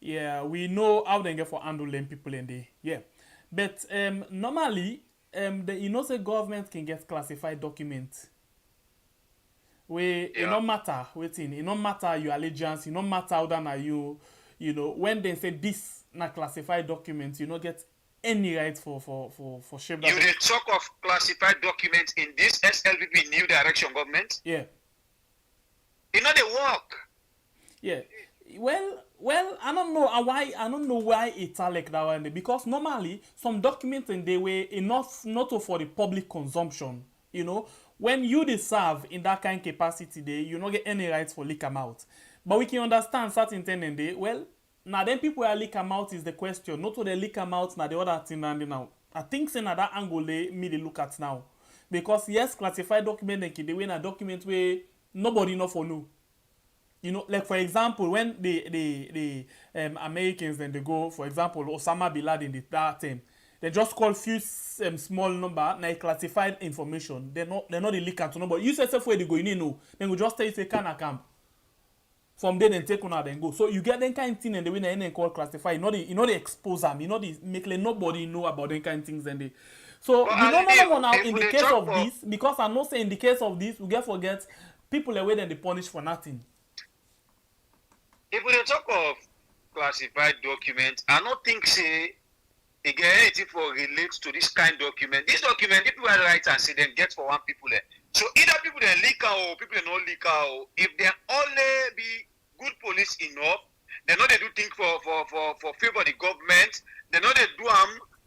yeah, we know how they get for handling people in the, yeah. But normally, you know, the government can get classified documents. It no matter waiting, it no matter your allegiance, it no matter how than are you know, when they say this na classified documents, you don't get any rights for shape that. You dey talk of classified documents in this SLPP new direction government? Yeah. You know they work. Yeah. Well, I don't know why it's like that one, because normally some documents in the way enough not for the public consumption. You know, when you serve in that kind of capacity, you don't get any rights for leak them out. But we can understand certain things in there. Well, now then people are leak them out is the question. Not to the leak them out now the other thing and now. I think say na that angle they look at now. Because yes, classified document they way a document where nobody know for know. You know, like for example, when the Americans then they go, for example, Osama bin Laden in that time, they just call few small number, now classified information. They're not the leak to nobody. You say where they go, you know, then we just tell you say can camp. From there then take on then go. So you get that kind of thing and the way they call classified. You know they expose them. You know they make like nobody know about that kind of things then they. So well, we don't know now in the case of this, because I'm not saying in the case of this, we get forget people away then they punish for nothing. If we talk of classified documents, I don't think say they get anything for relates to this kind of document. This document, if you are right and say then get for one people there. So either people that leak out or people that not leak out, if they only be good police enough, they know they do things for favor the government, they know they do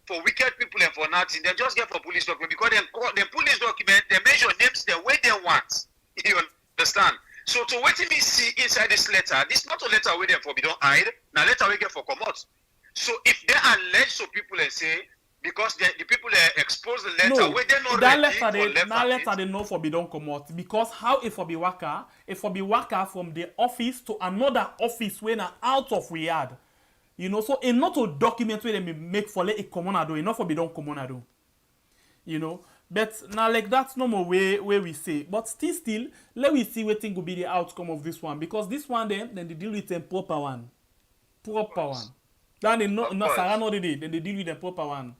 for wicked people and for nothing, they just get for police document because they police document, they measure names the way they want. You understand? So to what we see inside this letter, this not a letter where them for be don't hide, now letter we get for come out. So if they allege to people and say because the people expose the letter where they not that ready letter they know for be don't come out because how if for be worker from the office to another office when out of Riyadh, you know, so in not to document where they make for let it come on do, enough for be don't come on do, you know. But now like that's no more way we say. But still, let we see what thing will be the outcome of this one. Because this one then they deal with a proper one. Proper one. Then they no Sarah no day. Then they deal with a proper one.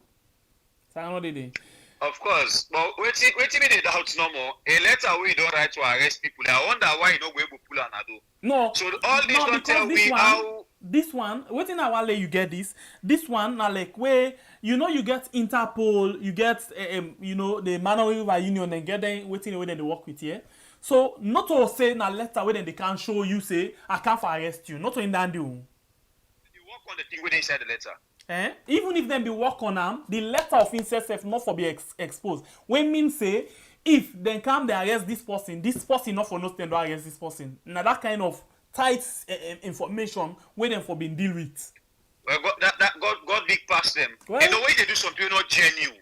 Sarah no day. Of course. But waiting me the doubt no more. A letter we don't write to arrest people. I wonder why you know we able pull another. No. So all this don't tell me how this one, waiting I want let you get this. This one now like where you know you get Interpol, you get you know the Manual Union and get them waiting where they work with here. So not to say na letter where they can show you say I can't arrest you. Not to in that do. You work on the thing within inside the letter. Even if them be work on them, the letter of incest not for be exposed. When mean say if they come they arrest this person not for no stand to arrest this person. Now that kind of tight information where them for being deal with. Well, God big past them. Well, in the way they do something, you know, genuine.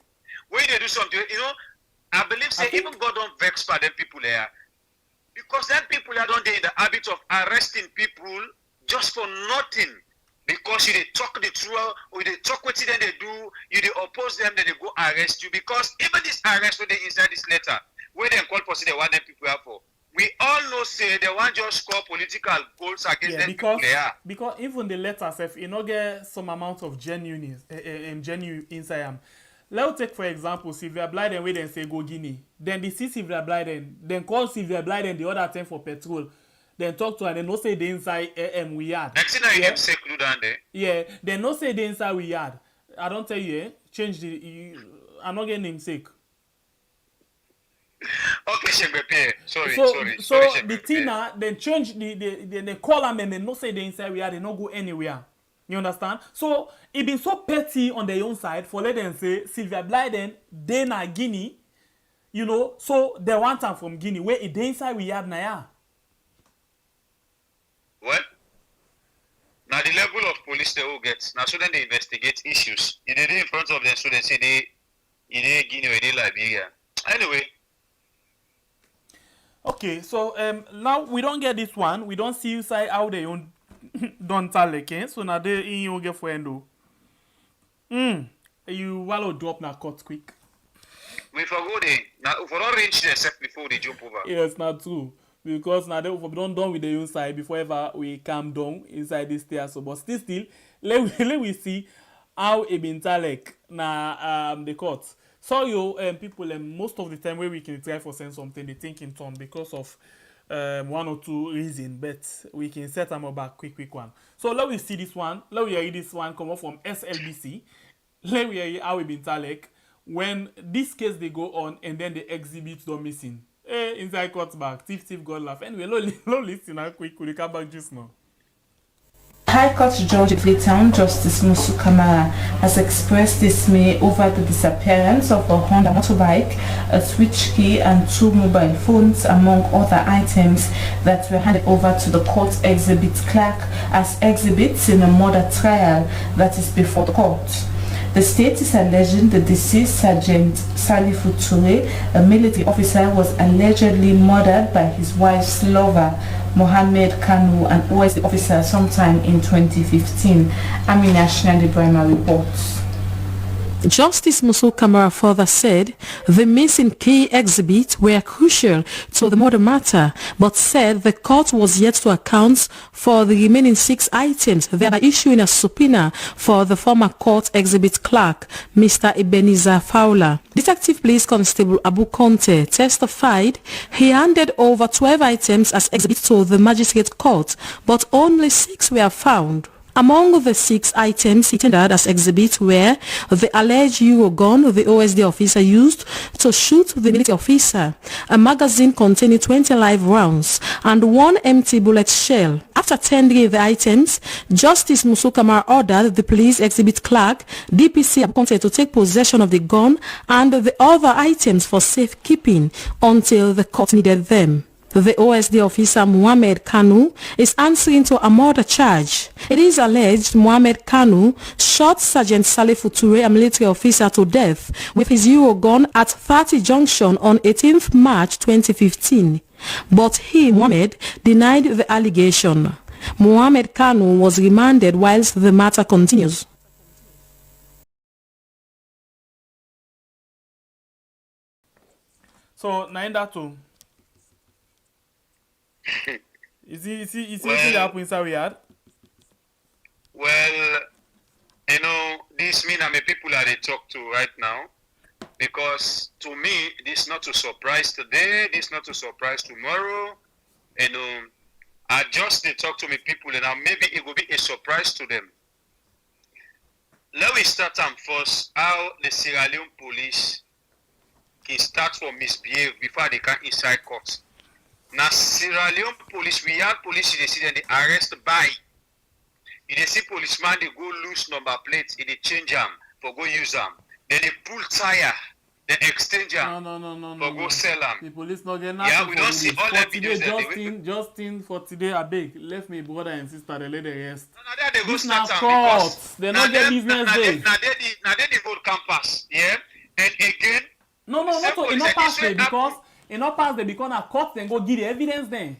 Way they do something, you know, I believe say even God don't vex for them people there. Because then people are don't in the habit of arresting people just for nothing. Because you they talk the truth, or they talk what then they do, you they oppose them, then they go arrest you. Because even this arrest when they inside this letter, where they call for say they want them people are for. We all know say they want just score political goals against them people there. Because even the letter if you know get some amount of genuine inside them. Let's take for example Sylvia Blyden where they say go Guinea. Then they see Sylvia Blyden, then call Sylvia Blyden the other time for petrol. Then talk to her, then no say the inside we had. Next thing I say clue down there. Yeah, then no say the inside we had. I don't tell you, change I'm not getting namesake. Okay, Shengbepe. So the Tina then change they call them and they no say the inside we are they no go anywhere. You understand? So it been so petty on their own side for let them say Sylvia Blyden, they na Guinea, you know, so they want them from Guinea, where it inside we have Naya. Well, now the level of police they will get, now so then they investigate issues. If they do in front of them, so they say they Guinea or they Liberia. Anyway. Okay, so now we don't get this one. We don't see you say how they own don't tell again. So now they in you get for endo. You wallow drop na cut quick. We forgot they now for don't reach themselves before they jump over. Yes, not true. Because now they don't done with the inside before ever we calm down inside this stairs. So but still let we see how it been talek na the court. So you people most of the time where we can try for send something they think in turn because of one or two reasons, but we can set them up back quick one. So let we see this one. Let we hear this one come up from SLBC. Let we hear how it been talek when this case they go on and then the exhibits don't missing. Inside court back, thief God laugh. Anyway, low listen quick, we come back just now. High Court Judge of Freetown, Justice Musu Kamara, has expressed dismay over the disappearance of a Honda motorbike, a switch key and 2 mobile phones, among other items that were handed over to the court exhibit clerk as exhibits in a murder trial that is before the court. The state is alleging the deceased Sergeant Salifu Toure, a military officer, was allegedly murdered by his wife's lover, Mohammed Kanu, an OSD officer, sometime in 2015. Amina Shnadi Brahma reports. Justice Musu Kamara further said the missing key exhibits were crucial to the murder matter, but said the court was yet to account for the remaining 6 items, thereby issuing a subpoena for the former court exhibit clerk, Mr. Ebenezer Fowler. Detective Police Constable Abu Conte testified he handed over 12 items as exhibits to the magistrate court, but only 6 were found. Among the 6 items he tendered as exhibits were the alleged Euro gun the OSD officer used to shoot the military officer, a magazine containing 20 live rounds, and 1 empty bullet shell. After tendering the items, Justice Musu Kamara ordered the police exhibit clerk, DPC appointed, to take possession of the gun and the other items for safekeeping until the court needed them. The OSD officer Mohammed Kanu is answering to a murder charge. It is alleged Mohammed Kanu shot Sergeant Salifu Toure, a military officer, to death with his Euro gun at 30 Junction on 18th March 2015. But he, Mohammed, denied the allegation. Mohammed Kanu was remanded whilst the matter continues. So, Nainda too. Is he the happen inside we had? Well, you know, this mean I'm a people that they talk to right now, because to me, this is not a surprise today, this is not a surprise tomorrow. You know, I just they talk to me people, and now maybe it will be a surprise to them. Let me start first how the Sierra Leone police can start for misbehave before they can inside court. Now, Sierra Leone police, we have police, they see them, they arrest by. If they see policeman, they go lose number plates, they change them for go use them. Then they pull tire, they exchange them for go sell them. The police not getting nothing. Yeah, we don't see all the videos. Justin for today, I beg, left me brother and sister, they let the rest. Now they go this start them because they not get business day. Now they vote campus, yeah? And again, no, not pass there because it not pass there because na court then go give the evidence then.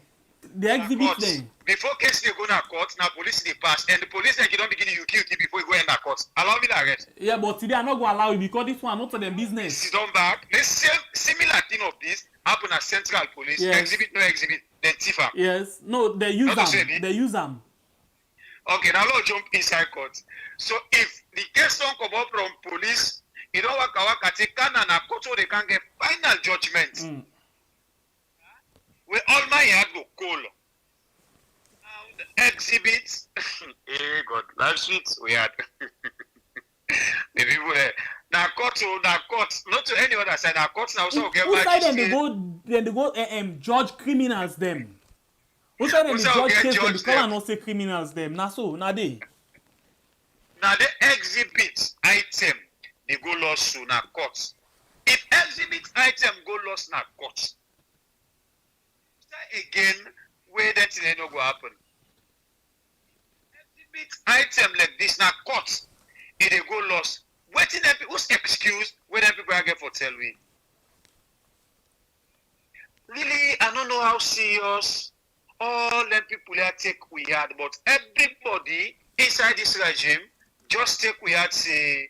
The exhibit then. Before case they go na court, now police they pass, and the police then don't begin you kill before you go in that court. Allow me to arrest. Yeah, but today I not go allow you because this one not to them business. Sit down back. The same similar thing of this happen at Central Police. Yes. Exhibit no exhibit, then Tifa. Yes, no, they use them. They use them. Okay, now let's jump inside court. So if the case don't come up from police, you don't work take and a court so they can get final judgment. We all my head go cool. Now the exhibits, hey God, life sweets we had. The people there. Now court, not to any other side. Now court now so get back. Then they go judge criminals them. Who side them judge case them because I not say criminals them. Now so now they. Now the exhibit item they go lost to na court. If exhibit item go lost na court, again where that thing no go happen. Exhibit item like this na court, if they go lost. Waiting them who's excuse where them people get for tell me. Really, I don't know how serious all them people here take we had, but everybody inside this regime just take we had say,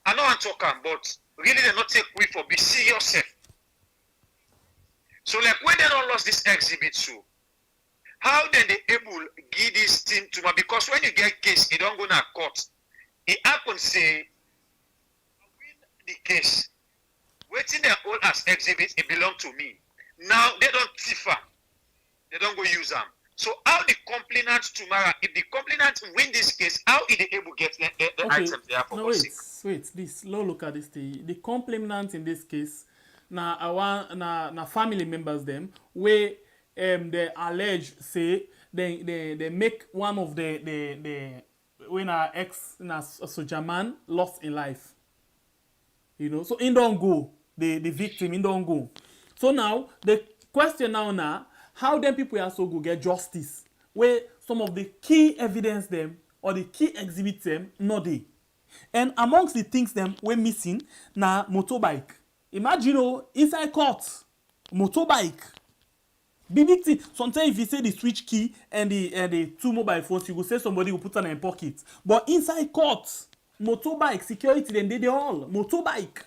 I know I'm talking, but really they not take we for be serious. So like when they don't lost this exhibit so, how then they able give this thing to me? Because when you get case, it don't go to court. It happens say, I win the case. Waiting they all as exhibit, it belong to me. Now they don't differ. They don't go use them. So how the complainant tomorrow, if the complainant win this case, how is they able to get the items they have for no, wait, this look at this thing. The complainant in this case, na family members them where they allege say they make one of the when our ex na soldier man lost in life. You know, so in don't go the victim in don't go. So now the question now how them people are so go get justice where some of the key evidence them or the key exhibits them not they. And amongst the things them we're missing na motorbike. Imagine inside court motorbike. Big thing. Sometimes if you say the switch key and the two mobile phones, you will say somebody will put them in pocket. But inside court, motorbike security then they all motorbike.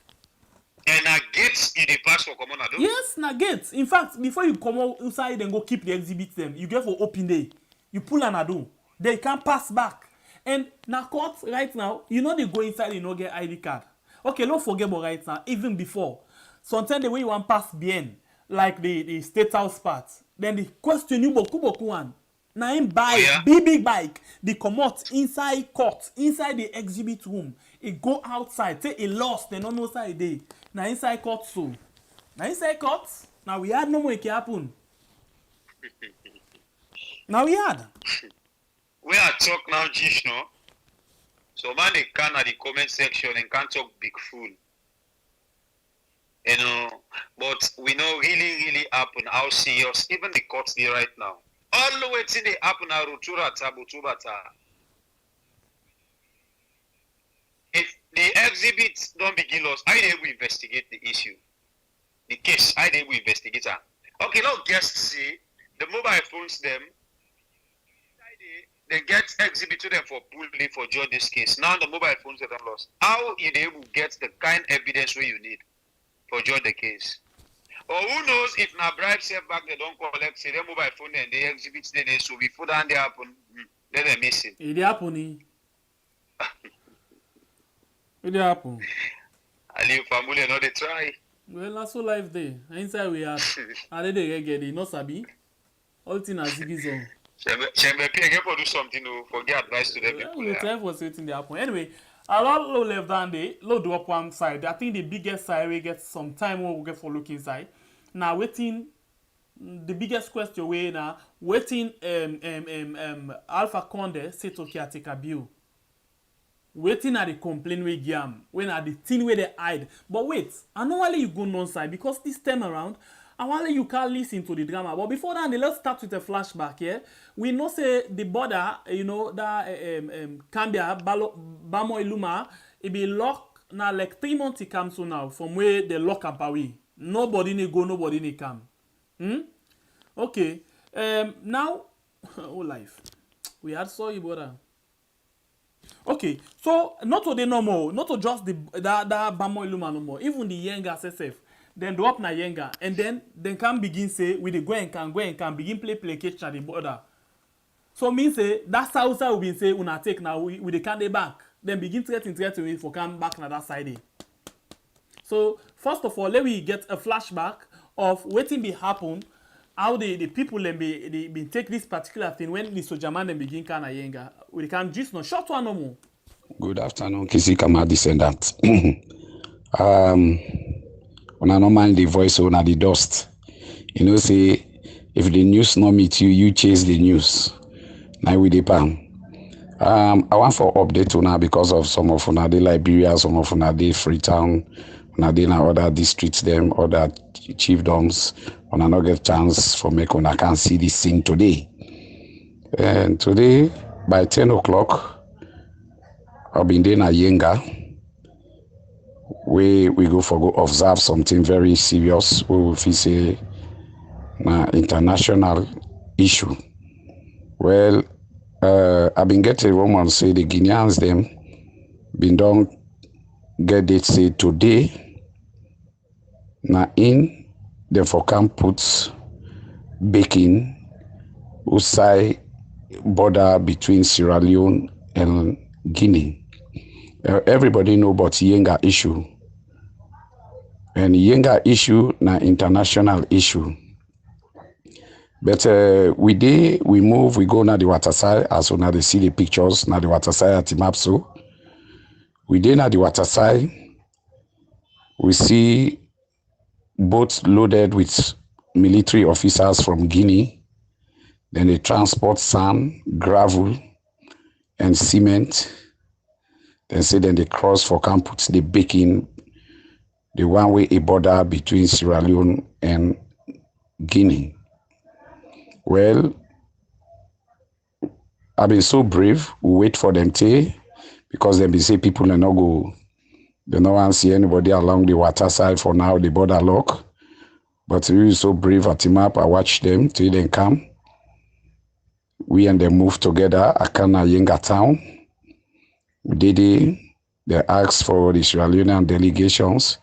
And a gates in the pass for common adult? Yes, na gates. In fact, before you come outside and go keep the exhibits them, you get for open day. You pull an ado. They can't pass back. And na court right now, you know they go inside and not get ID card. Okay, don't forget about right now, even before. Sometimes the way you want pass bien, like the state house part, then the question you boku one. Na him buy big bike, they come out inside court, inside the exhibit room. It go outside, say it lost, they don't know side day. Na inside court so. Na inside court, now we had no more it can happen. Now we had. We are talk now, Jish, no? So man they can at the comment section and can't talk big fool. You know, but we know really happen how serious even the courts there right now. All the way till they happen at Ruturata, Butubata. If the exhibits don't begin lost, I they will investigate the issue. The case, I they will investigate her. Okay, now guests see the mobile phones them. They get exhibit to them for pulling for judge this case. Now the mobile phones that are lost. How you they will get the kind of evidence where you need for judge the case? Or who knows if na bribe set back they don't collect, say their mobile phone and they exhibit they so before that they happen, then they miss it. It happen. It happen. I live family not they try. Well, that's so life there. Inside we are. And they get it, not sabi. All thing as it is on. Shembe P for do something to forget advice to them people. We try for certain they happen. Anyway, a lot low left down there, low do up one side. I think the biggest side we get some time we get for looking side. Now waiting the biggest question we now waiting Alpha Conde say to take a bill. Waiting at the complaint we give when at the thing where they hide. But wait, I know why you go non-side because this time around I want you can't listen to the drama. But before that, let's start with a flashback. Yeah, we know say the border, you know that Cambia, Bamo Iluma, it be locked now like 3 months. It comes so now from where they lock up away. Nobody need go, nobody need come. Okay. Now, oh life, we had saw you border. Okay, so not to the normal, not to just that Bamo Iluma no more. Even the Yenga SSF. Then do up na Yenga, and then can begin say we the go and can begin play catch at the border. So mean say that south will be say una take now we the can they back. Then begin threatening for come back na that side. So first of all, let we get a flashback of waiting be happen, how the people them be take this particular thing when the soldier man them begin can na Yenga. We can just no short one no more. Good afternoon, Kisikama descendant. When I normally the voice on the dust, you know, say if the news not meet you, you chase the news. Now with the palm. I want for update now because of some of Unade Liberia, some of Unade Freetown, Unade na other districts, them other chiefdoms. When I not get chance for me, when I can see this thing today. And today by 10 o'clock, I've been there at Yenga. We go observe something very serious. We will say an international issue. Well, I've been getting rumors say the Guineans them been don't get it say today. Now in the for camp puts baking outside border between Sierra Leone and Guinea. Everybody know about Yenga issue. And Yenga issue na international issue. But we move, we go na the water side, as soon as they see the pictures, na the water side at Timapso. We did na the water side, we see boats loaded with military officers from Guinea. Then they transport sand, gravel, and cement. Then they cross for campus, they baking the one-way border between Sierra Leone and Guinea. Well, I've been so brave. We wait for them to, because they say people are not go. They don't want to see anybody along the water side for now. The border lock, but we so brave at the map. I watch them till they come. We and them move together. Akana Yenga town. We did it. They asked for the Sierra Leonean delegations.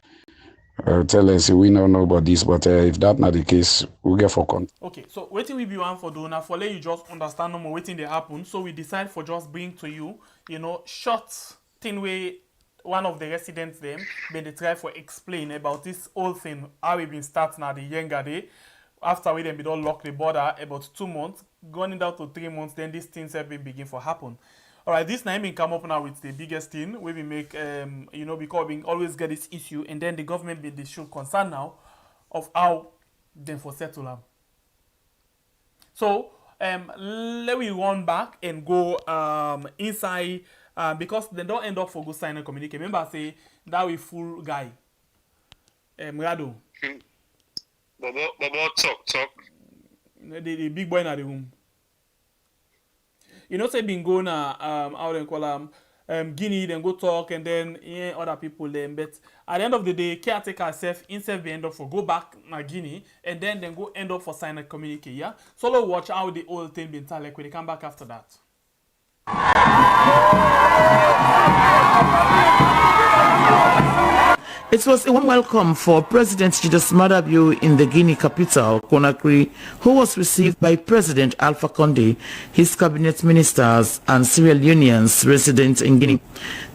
Tell us we don't know about this, but if that's not the case, we'll get for contact. Okay, so waiting we be one for donor for let you just understand no more waiting they happen. So we decide for just bring to you, short thing way one of the residents them when they try for explain about this whole thing, how we been starting at the younger day. After we then be don't lock the border about 2 months, going down to 3 months, then these things have been begin for happen. All right, this time we come up now with the biggest thing where we make, because we always get this issue, and then the government be the should concern now of how they for settle them. So let me run back and go inside because they don't end up for good sign and communicate. Remember, I say that we full guy. Rado. Bobo, talk. The big boy in the room. Say been go na how they call Guinea, then go talk, and then other people then. But at the end of the day, caretaker self instead we end up for go back na Guinea, and then go end up for sign a communique. Yeah. So let's watch how the whole thing been tell like when they come back after that. It was a warm welcome for President Julius Maada in the Guinea capital, Conakry, who was received by President Alpha Condé, his cabinet ministers, and Sierra Leoneans resident in Guinea.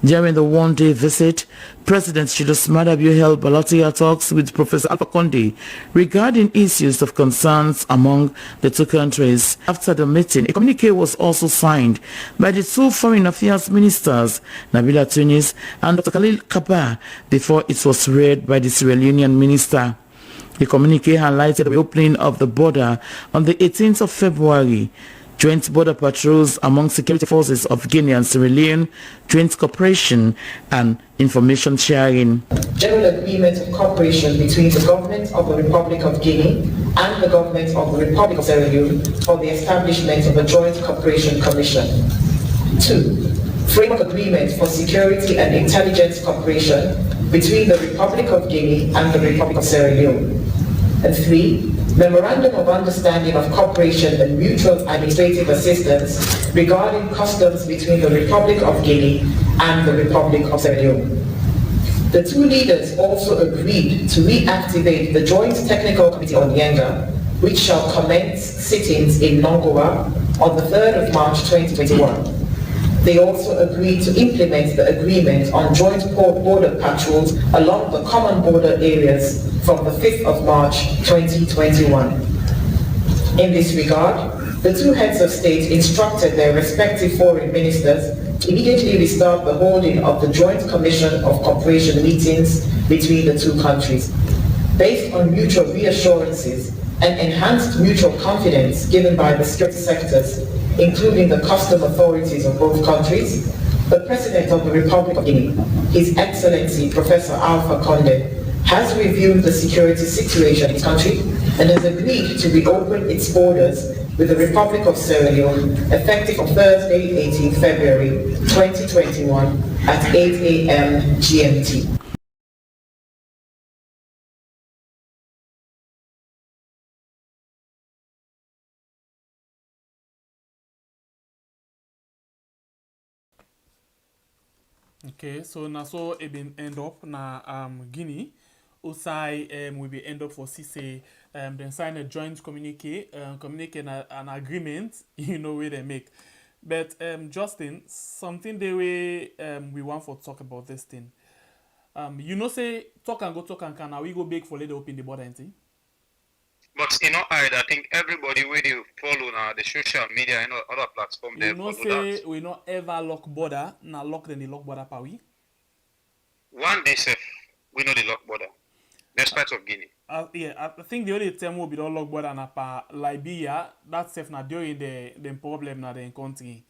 During the one-day visit, President Julius Maada held bilateral talks with Professor Alpha Condé regarding issues of concerns among the two countries. After the meeting, a communique was also signed by the two foreign affairs ministers, Nabila Tunis and Dr. Khalil Kaba, before it was read by the Sierra Leonean minister. The communique highlighted the opening of the border on the 18th of February, joint border patrols among security forces of Guinea and Sierra Leone, joint cooperation and information sharing. General agreement of cooperation between the government of the Republic of Guinea and the government of the Republic of Sierra Leone for the establishment of a joint cooperation commission. 2. Framework agreement for security and intelligence cooperation between the Republic of Guinea and the Republic of Sierra Leone. And 3. Memorandum of Understanding of Cooperation and Mutual Administrative Assistance regarding customs between the Republic of Guinea and the Republic of Sierra Leone. The two leaders also agreed to reactivate the Joint Technical Committee on Yenga, which shall commence sittings in Nongoa on the 3rd of March 2021. They also agreed to implement the agreement on joint border patrols along the common border areas from the 5th of March 2021. In this regard, the two heads of state instructed their respective foreign ministers to immediately restart the holding of the Joint Commission of Cooperation meetings between the two countries. Based on mutual reassurances, and enhanced mutual confidence given by the security sectors, including the custom authorities of both countries, the President of the Republic of Guinea, His Excellency Professor Alpha Condé, has reviewed the security situation in the country and has agreed to reopen its borders with the Republic of Sierra Leone effective on Thursday, 18 February 2021 at 8 a.m. GMT. Okay, so now so it been end up na Guinea. Usai we be end up for CC then sign a joint communique an agreement, you know where they make. But Justin, something the way we want for talk about this thing. You know say talk and can now we go big for let open the border thing. But I think everybody will you follow now the social media and other platforms. You know say we not ever lock border, now lock then the lock border pa we. One day safe, we know the lock border. Next part of Guinea. Yeah, I think the only time will be the lock border na pa Liberia. That's safe na during the problem na the country.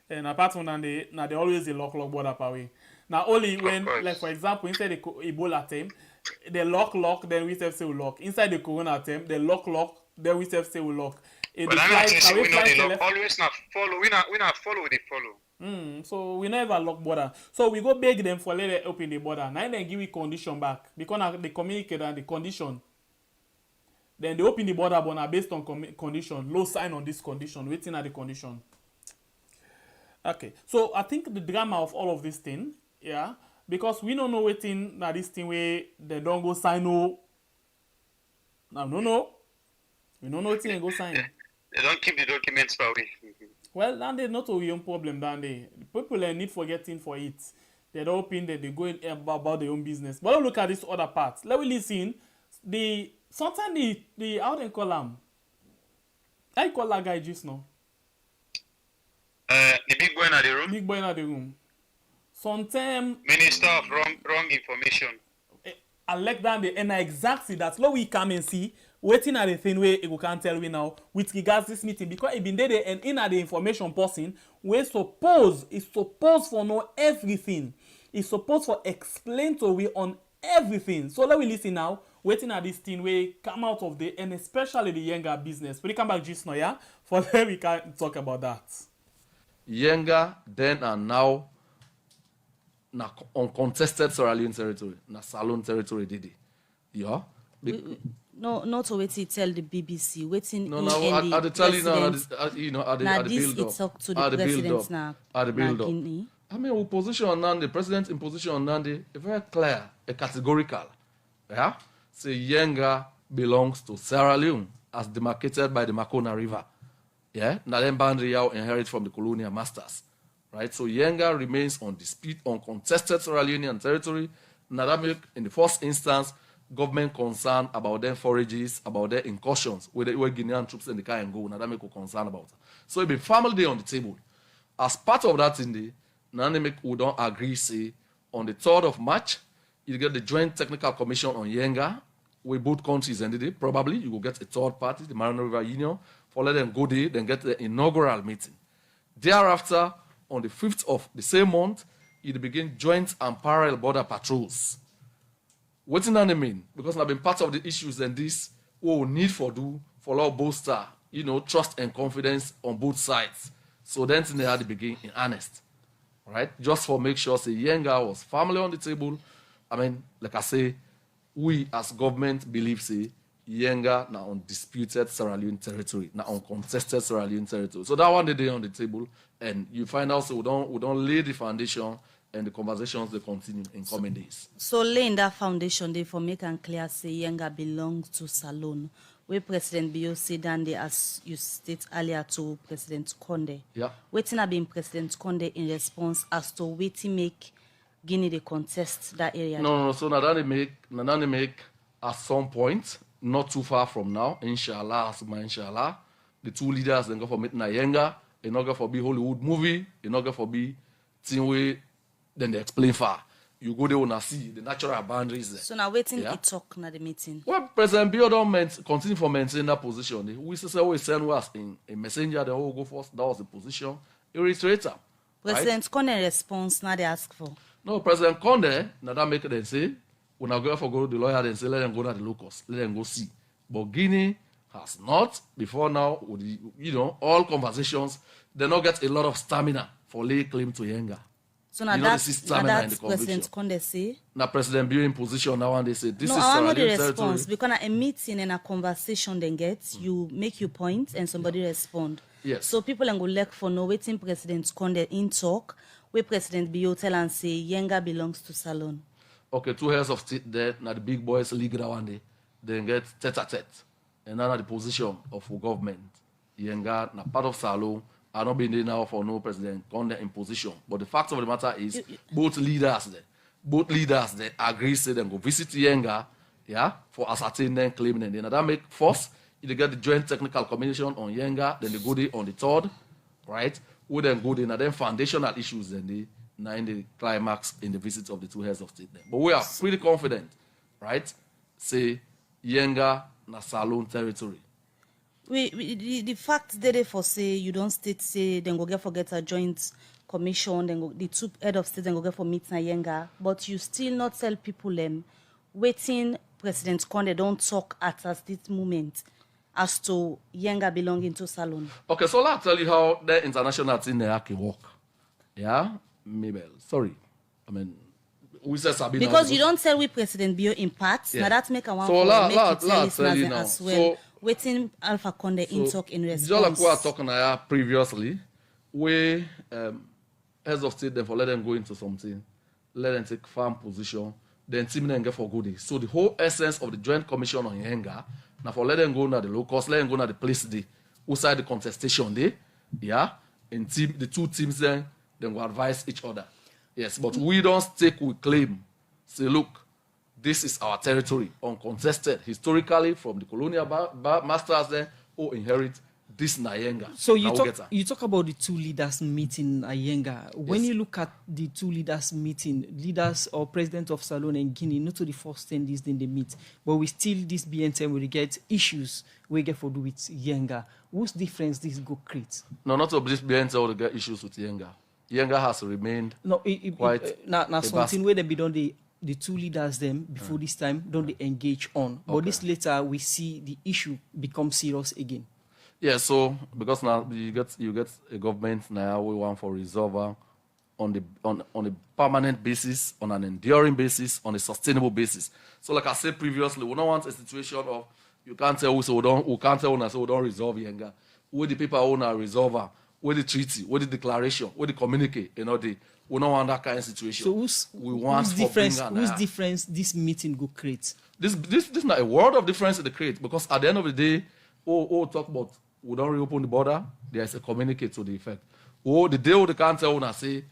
And apart from that, they always the lock border pa we. Now only when, like for example, inside the Ebola time, they lock, then we say we lock. Inside the Corona time, they lock, then we say we lock. But I'm saying we know the lock. Always not follow. We not follow. They follow. So we never lock border. So we go beg them for let them open the border. Now they give we condition back because they communicate and the condition. Then they open the border, but now based on condition, low sign on this condition, waiting at the condition. Okay, so I think the drama of all of this thing, yeah, because we don't know waiting now this thing where they don't go sign no. No. We don't know what thing go sign. They don't keep the documents for we. Well, then they not a young problem, then they people need forgetting for it. They don't open that they go in about their own business. But look at this other part. Let me listen. Sometimes the how they call them. I call that guy just now. The big boy in the room. Big boy in the room. Sometimes Minister of wrong information. I like that and exactly that's what we come and see. Waiting at the thing where you can't tell me now with regards to this meeting because it been there and in at the information person we're supposed for know everything. It's supposed for explain to we on everything. So let me listen now. Waiting at this thing where come out of the and especially the younger business. We come back just now, yeah? For then we can talk about that. Younger then and now na uncontested Sierra Leone territory, na Salone territory did it. Yeah? No, not to wait to tell the BBC. Waiting no, I tell you now, at the build up. Talk to the president now. At the build up. I mean, we position on Nandi, the president's in position on Nandi, a very clear, a categorical. Yeah? Say Yenga belongs to Sierra Leone as demarcated by the Makona River. Yeah? Now then boundary out inherit from the colonial masters. Right? So Yenga remains uncontested Sierra Leonean territory. Now that make, in the first instance, government concerned about their forages, about their incursions, where Guinean troops in the car and go. Now that make a concern about it. So it be family day on the table. As part of that in the Nanimik we don't agree, say, on the 3rd of March, you get the Joint Technical Commission on Yenga, where both countries ended it. Probably you will get a third party, the Marino River Union, for let them go there, then get the inaugural meeting. Thereafter, on the 5th of the same month, you begin joint and parallel border patrols. What does that mean? Because I've been part of the issues and this we will need for bolster, trust and confidence on both sides. So then they had to begin in earnest. Right? Just for make sure say Yenga was firmly on the table. I mean, like I say, we as government believe say Yenga now undisputed Sierra Leone territory, now uncontested Sierra Leone territory. So that one day on the table, and you find out so we don't lay the foundation and the conversations they continue in coming days. So laying that foundation, they for make and clear say Yenga belongs to Salone, where President Bio said and as you state earlier to President Condé. Yeah. Waiting have been President Condé in response as to waiting make Guinea the contest that area. No. So now they make at some point, not too far from now, inshallah, the two leaders then go for meeting Yenga, they not go for be Hollywood movie, they not go for be thing way. Then they explain far. you go there una see the natural boundaries there. So now waiting it talk na the meeting. Well, President Bio don't continue for maintaining that position. We say always send us in a messenger, the whole go first. That was the position. He reiterated. President Conde response now they ask for. No, President Conde, now that make them say, when I go for go to the lawyer and say, let them go to the locus, let them go see. But Guinea has not, before now, with the, all conversations, they not get a lot of stamina for lay claim to Yenga. So now that's President Conde say. Now President Bio in position now and they say, this is I know the territory. response, because a meeting and a conversation then get, you make your point and somebody respond. Yes. So people can go look for no waiting President Conde in talk, where President Bio tell and say Yenga belongs to Salon. Okay, 2 heads of state there, now the big boys league one day, then get tete-a-tete. And now the position of government. Yenga, na part of Salon, are not being there now for no President Conde in position. But the fact of the matter is, both leaders there agree, say them go visit Yenga, for ascertaining them, claiming them. Then that make first, they get the joint technical commission on Yenga, then they go there on the 3rd, right? We then go there, and then foundational issues, then they now in the climax in the visit of the 2 heads of state there. But we are pretty confident, right? Say Yenga na Salon territory. The fact that they for say you don't state say then go get forget a joint commission, then go, the 2 head of state then go get for meet na Yenga, but you still not tell people them waiting President Conde don't talk at this moment as to Yenga belonging to Salon. Okay, so I'll tell you how the international thing there can work. Yeah, Mabel. Sorry, I mean we said Sabina because you don't tell we President Bio in part. Now that make a one so make it tell you now. as well. Waiting Alpha Conde in talk in response. Just like we were talking previously, we heads of state, therefore let them go into something, let them take firm position, then team them get for goodie. So the whole essence of the joint commission on Yenga, now for let them go now the locals, let them go now the place day, outside the contestation day, and team the 2 teams then will advise each other. Yes, but we don't stake with claim. Say, look, this is our territory, uncontested, historically from the colonial masters there who inherit this Yenga. So you talk about the 2 leaders meeting Yenga. When you look at the 2 leaders meeting, leaders or president of Salon and Guinea, not to the first 10 days then they meet, but we still this BNTM will get issues we get for do with Yenga. What's difference this go create? No, not to this BNTM will get issues with Yenga. Yenga has remained quite now something where they be done the 2 leaders them before this time don't they engage on. But this later we see the issue become serious again. Yeah, so because now you get a government now we want for resolver on a permanent basis, on an enduring basis, on a sustainable basis. So like I said previously, we don't want a situation of you can't tell us we can't tell us we don't resolve Yenga. We the people own a resolver, with the treaty, with the declaration, with the communique, we don't want that kind of situation. So whose difference this meeting go create? This is not a world of difference in the create, because at the end of the day, talk about we don't reopen the border, there is a communique to the effect. The day they can't tell us say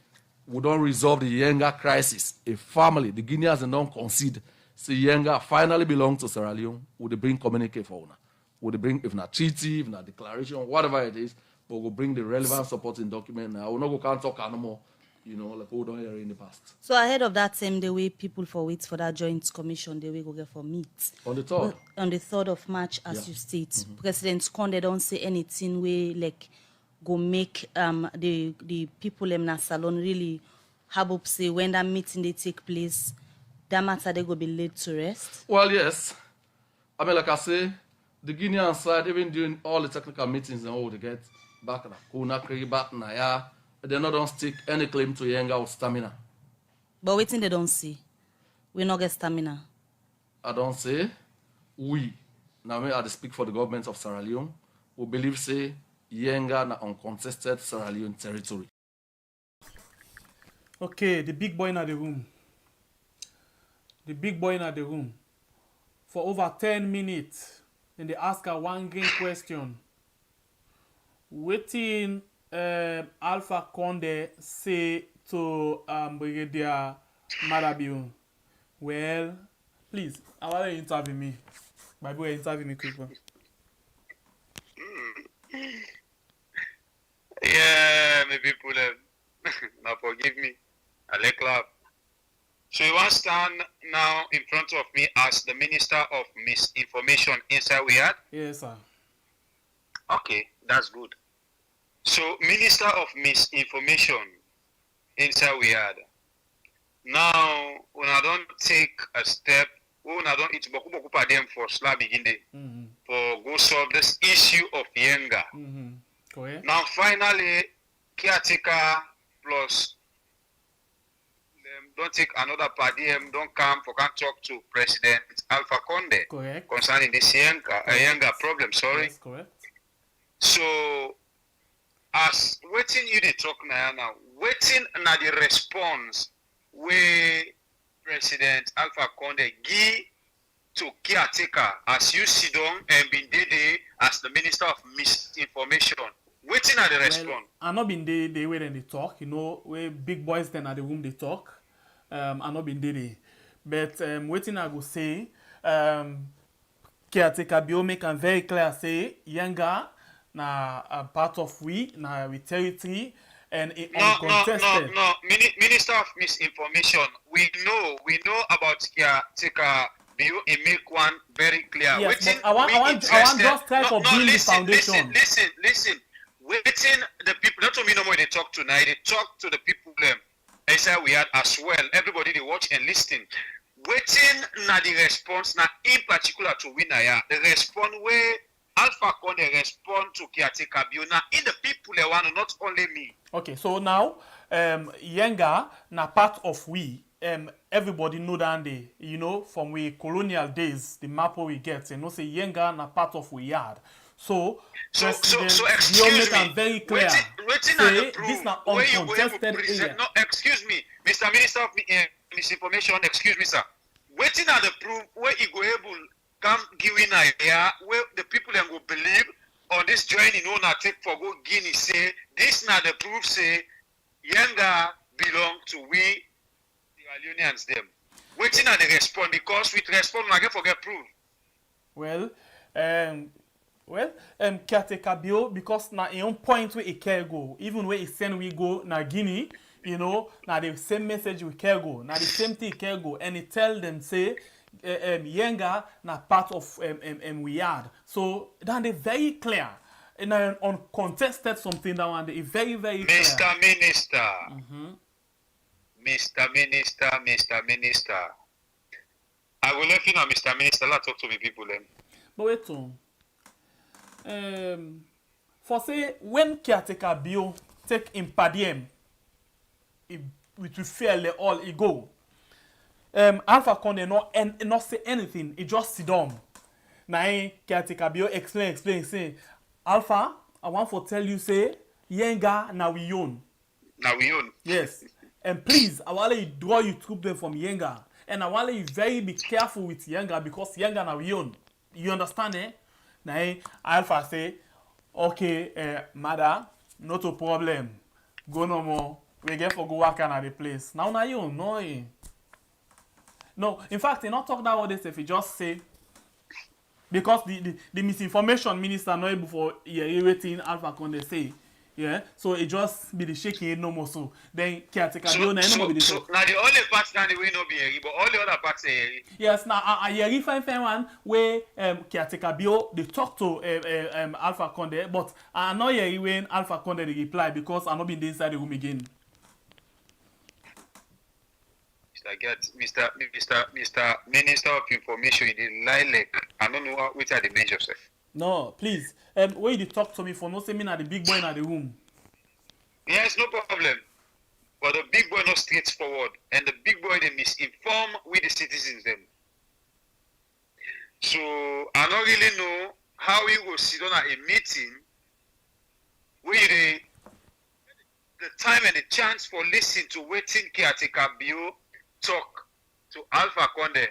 we don't resolve the Yenga crisis, a family, the Guineans don't concede, say Yenga finally belongs to Sierra Leone, would they bring communique for una? Would they bring, if not treaty, if not declaration, whatever it is, but we'll bring the relevant supporting document now. We're not going to talk anymore, like we don't hear in the past. So ahead of that same the way people for wait for that joint commission, the way go get for meet. On the 3rd? On the 3rd of March, as you state. Mm-hmm. President Conde don't say anything where like go make the people in Salon really have up say when that meeting they take place, that matter they go be laid to rest? Well, yes. I mean, like I say, the Guinean side, even during all the technical meetings and all they get, back na Conakry, back na ya, they not don't stick any claim to Yenga or stamina. But waiting they don't see. We not get stamina. I don't say we. Now I speak for the government of Sierra Leone. We believe say Yenga na uncontested Sierra Leone territory. Okay, the big boy in the room. The big boy in the room. For over 10 minutes, and they ask her one green question. Waiting Alpha Conde say to Brigadier Madabiu. Well, please, I want to interview me. My boy, interview me quick. Yeah, my people, now forgive me. I like clap. So you want to stand now in front of me as the Minister of Misinformation inside WIAD? Yes, sir. Okay, that's good. So Minister of Misinformation inside WIAD. Now, when I don't take a step, when I don't, it's boku pa them for slab begin for go solve this issue of Yenga. Correct. Now, finally, caretaker plus don't take another party, don't come for can talk to President Alpha Conde concerning this Yenga problem. Sorry. Yes, correct. So, as waiting you they talk now, waiting na the response where President Alpha Conde give to caretaker as you sit down and been there as the Minister of Misinformation. Waiting at the response. I not been there where they talk, you know, where big boys then at the room they talk. I not been there. But waiting I go say, caretaker Bio make am very clear say Yenga na a part of we territory and it uncontested. No. Minister of Misinformation. We know about caretaker Bio and make one very clear. Yes, but I want just try for build the foundation. Listen. Waiting the people, not to me no more they talk tonight, they talk to the people inside we had as well. Everybody they watch and listen. Waiting na the response na in particular to Winaya. The response where Alpha Conde respond to caretaker Bio na in the people they want, not only me. Okay, so now Yenga na part of we. Everybody know that day, you know, from we colonial days, the map we get, you know, say Yenga na part of we yard. So excuse me. Very clear. Waiting say this na uncontested area. No, excuse me, Mr. Minister of Misinformation. Excuse me, sir. Waiting at the proof where he go able come giving idea where the people then will believe on this journey. No, not take for go Guinea. Say this na the proof. Say Yenga belong to we Sierra Leoneans them. Waiting at the response because with response I get forget proof. Caretaker Bio, because na a point where it can go, even where it send we go na Guinea, you know, na the same message we can go, na the same thing can go, and it tell them say, Yenga na part of we yard. So then they very clear, and uncontested something that one they very very clear. Mr. Minister, Mr. Minister, I will let you know, Mr. Minister. Let's talk to me people then. But wait on. For say when caretaker Bio take impadiem, it will fail all it go. Alpha Conde not say anything, it just sit down. Now caretaker Bio explain say Alpha, I want to tell you say Yenga na we own. Now we own. Yes. And please, I want you draw you troop them from Yenga. And I want you very be careful with Yenga because Yenga na we own. You understand eh? Now, Alpha say, okay, mother, not a problem. Go no more. We get for go work at the place. Now you know. No, in fact, he not talk that what they say. He just say because the misinformation minister not able for everything Alpha Conde say. Yeah, so it just be the shaking no more so. Then caretaker no more be the so now the only part that the way no be here, but all the other parts are here. Yes, now I hear fine one where caretaker Bio they talk to Alpha Conde, but I know hear when Alpha Conde they reply because I not been inside the room again. Mr. Minister of Information, you did lilac. I don't know which are the measures. No, please. Where you talk to me for no say me na the big boy in the room. Yes, no problem. But the big boy not straightforward, and the big boy they misinform with the citizens them. So I don't really know how we will sit on at a meeting where the time and the chance for listening to waiting caretaker Bio talk to Alpha Conde.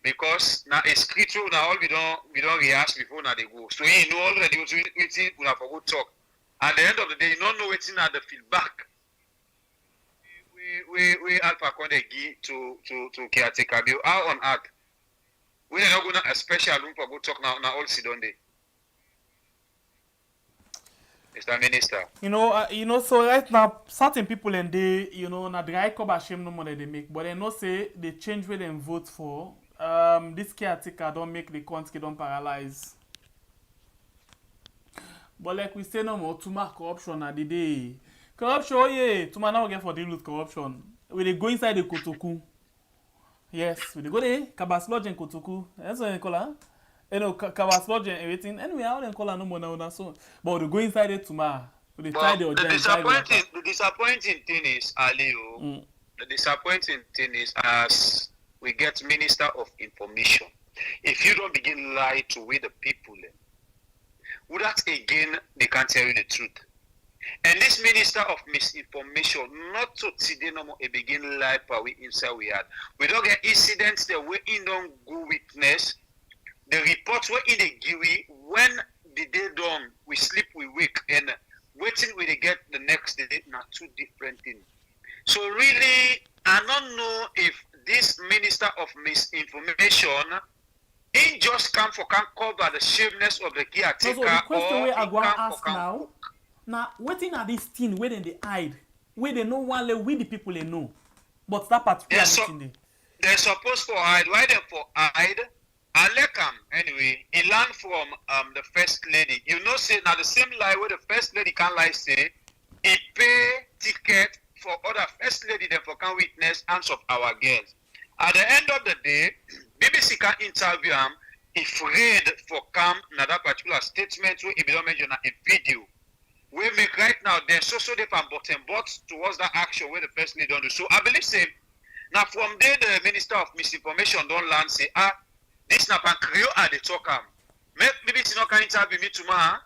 Because now it's critical now all we don't rehearse before now they go. So you know already waiting we have a good talk. At the end of the day, you don't know waiting at the feedback. We Alpha Conde give to caretaker Bio. How on earth? We are not going to a special room for good talk now all sit on there. Mr. Minister. So right now, certain people and they, na dry cover shame no money they make, but they know say they change where they vote for. This caretaker don't make the country don't paralyze. But like we say no more, too much corruption at the day. Corruption, yeah, too much now get for deal with corruption. We they go inside the Kotoku. Yes, we they go there, Kabas Lodge and Kotoku. That's what they call her. Kabas Lodge and everything. Anyway, I don't call her no more now. So, but we go inside it tomorrow. We try the disappointing thing is, Alio. The disappointing thing is, as we get Minister of Information, if you don't begin lie to we the people, would that again they can't tell you the truth. And this Minister of Misinformation, not to today no more, a begin lie per we inside we had. We don't get incidents that we in don't go witness. The reports were in the GUI when the day done, we sleep, we wake, and waiting we get the next day, not two different things. So really, I don't know if this Minister of Misinformation in just can cover the shameless of the caretaker. So the question where I go ask now, waiting at this thing where they hide, where they know one let we the people they know, but that particular thing they're supposed to hide. Why they for hide? Alekam anyway. He learned from the first lady. Say now the same lie where the first lady can lie say he pay ticket for other first lady then for can witness hands of our girls. At the end of the day, BBC can interview him. He afraid for come na that particular statement where he be mention in video. We make right now then so they from bottom but towards that action where the first lady don't do. So I believe say now from there the Minister of Misinformation don't learn say this na pan Creole at the talk BBC not can interview me tomorrow.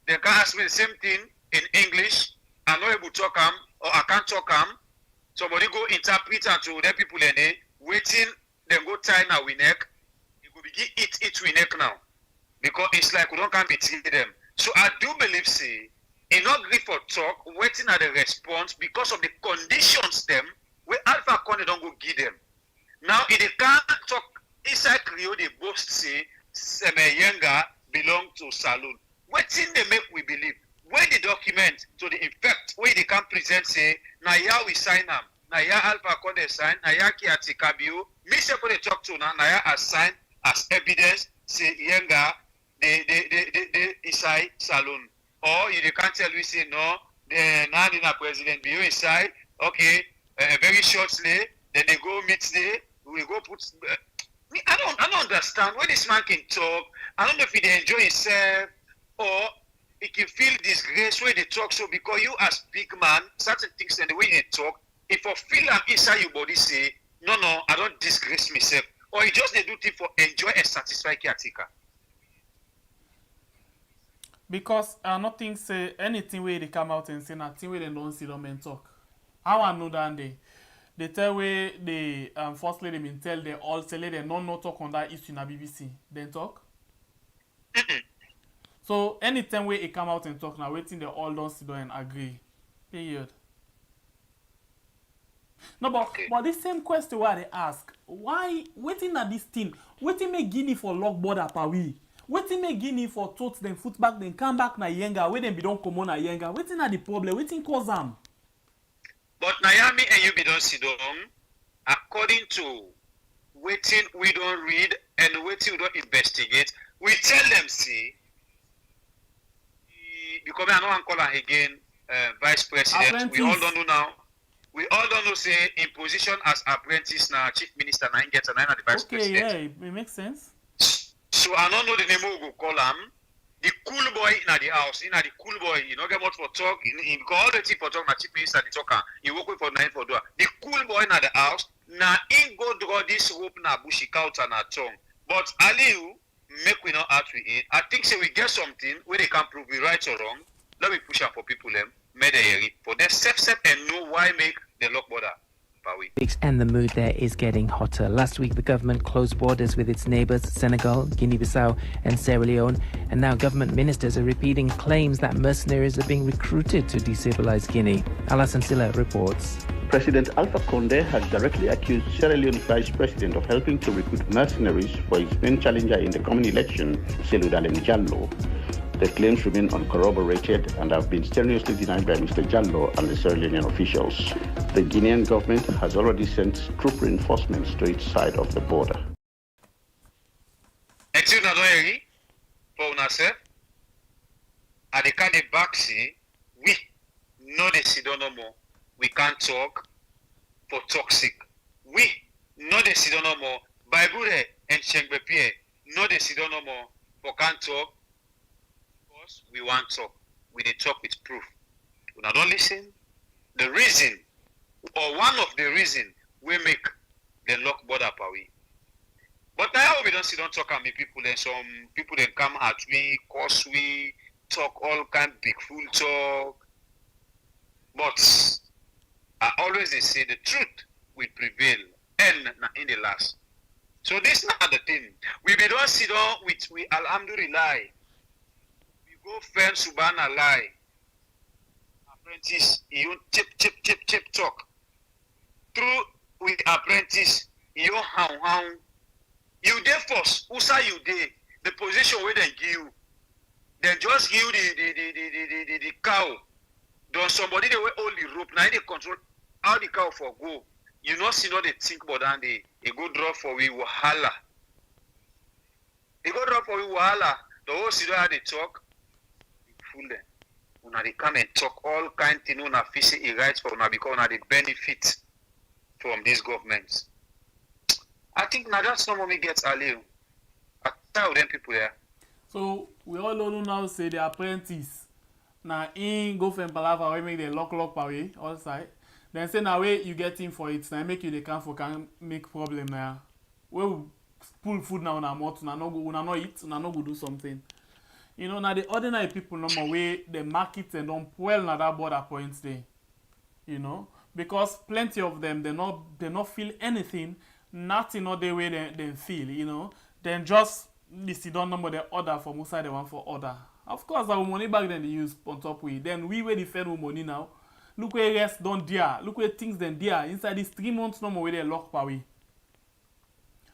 They can ask me the same thing in English. I'm not able to talk or I can't talk Somebody go interpret to the people in there waiting then go tie now we neck. You go begin it we neck now. Because it's like we don't can between them. So I do believe say in not agree for talk, waiting at the response because of the conditions them where Alpha Conde don't go give them. Now if they can't talk inside Creole they boast say Semeyenga belong to Saloon. Waiting they make we believe. Where the document to the effect where they can present say na ya we sign them. Na ya Alpha Conde sign, na ya Kiati Kabio, me say for the talk to na ya as sign as evidence say Yenga the inside Saloon. Or you can't tell we say no, the Nandina president be inside, okay, very shortly, then they go meet there, we go put I don't understand when this man can talk. I don't know if he enjoy himself or he can feel disgrace when they talk. So because you as big man, certain things and the way they talk, if you feel I'm inside your body say, no, I don't disgrace myself. Or you just they do things for enjoy and satisfy caretaker. Because I don't think say anything where they come out and say nothing where they don't see them and talk. How I know that they tell where the first lady been tell they all say they no talk on that issue in the BBC. Then talk. So anytime where it come out and talk now, waiting they all don't sit down and agree. Period. No, but this same question where they ask, why waiting at this thing? Waiting make Guinea for lock border per we? Waiting make Guinea for totes then foot back then come back na Yenga, where then be don't come on na Yenga. Waiting at the problem, waiting cause them. But Naomi and you be don't sit down according to waiting we don't read and waiting we don't investigate. We tell them see because I know I'm calling again vice president. Apprentice. We all don't know now. We all don't know say in position as apprentice now chief minister now get and the vice president. Okay, yeah, it makes sense. So I don't know the name we go call him. The cool boy in the house, the cool boy, you know, get much for talk. In all the thing for talk, na chief minister the talker. You work with for 9 for door. The cool boy in the house, na in go draw this rope na bushi out and na tongue. But Aliu, make we not out with it. I think say we get something where they can prove we right or wrong. Let me push up for people them, make the for them step and know why make the lock border. And the mood there is getting hotter. Last week, the government closed borders with its neighbours, Senegal, Guinea-Bissau and Sierra Leone. And now government ministers are repeating claims that mercenaries are being recruited to destabilise Guinea. Alassane Silla reports. President Alpha Conde has directly accused Sierra Leone Vice President of helping to recruit mercenaries for his main challenger in the coming election, Selou Dalein Diallo. The claims remain uncorroborated and have been strenuously denied by Mr. Jallo and the Sierra Leonean officials. The Guinean government has already sent troop reinforcements to its side of the border. For unasef, at the kind of backseat, we know the sit no more. We can't talk for toxic. We know the sit no more. Bible and Shengbe Pierre know the sit no more. For can't talk. Because we want talk. We dey talk with proof. When I don't listen, the reason or one of the reason we make the lock border away. But now we don't sit down talk and me people, and some people then come at we, cause we talk all kind big fool talk. But I always say the truth will prevail and in the last. So this is not the thing. We don't sit down with we alhamdulillah. We go fend subhana lie. Apprentice, you chip talk. Through with apprentice, you how. You there first, who say you there? The position where they give you, then just give you the cow. Then somebody they will hold the rope. Now they control how the cow for go. You not see no they think about that they go drop for we wahala. They go drop for we wahala. The whole see how they talk. Fool them. Una they come and talk all kind things. Una feel it right for una because una they benefit from these governments. I think now that's not what we get earlier. I tell them people there. So we all know now say the apprentice. Now in go from Palava we make the lock away all side. Then say now way you get in for it. Now make you the can make problem now. We pull food now on our mouth. Now no go, not eat. Now no go do something. You know now the ordinary people no more way the market and don't well now that border points there. You know because plenty of them they not feel anything. Not in other way they feel, you know. Then just this don't number the order from outside the one for order. Of course, our money back then they use on top with. Then we where defend with money now. Look where rest don't dear. Look where things then dear. Inside these 3 months no more where they lock away.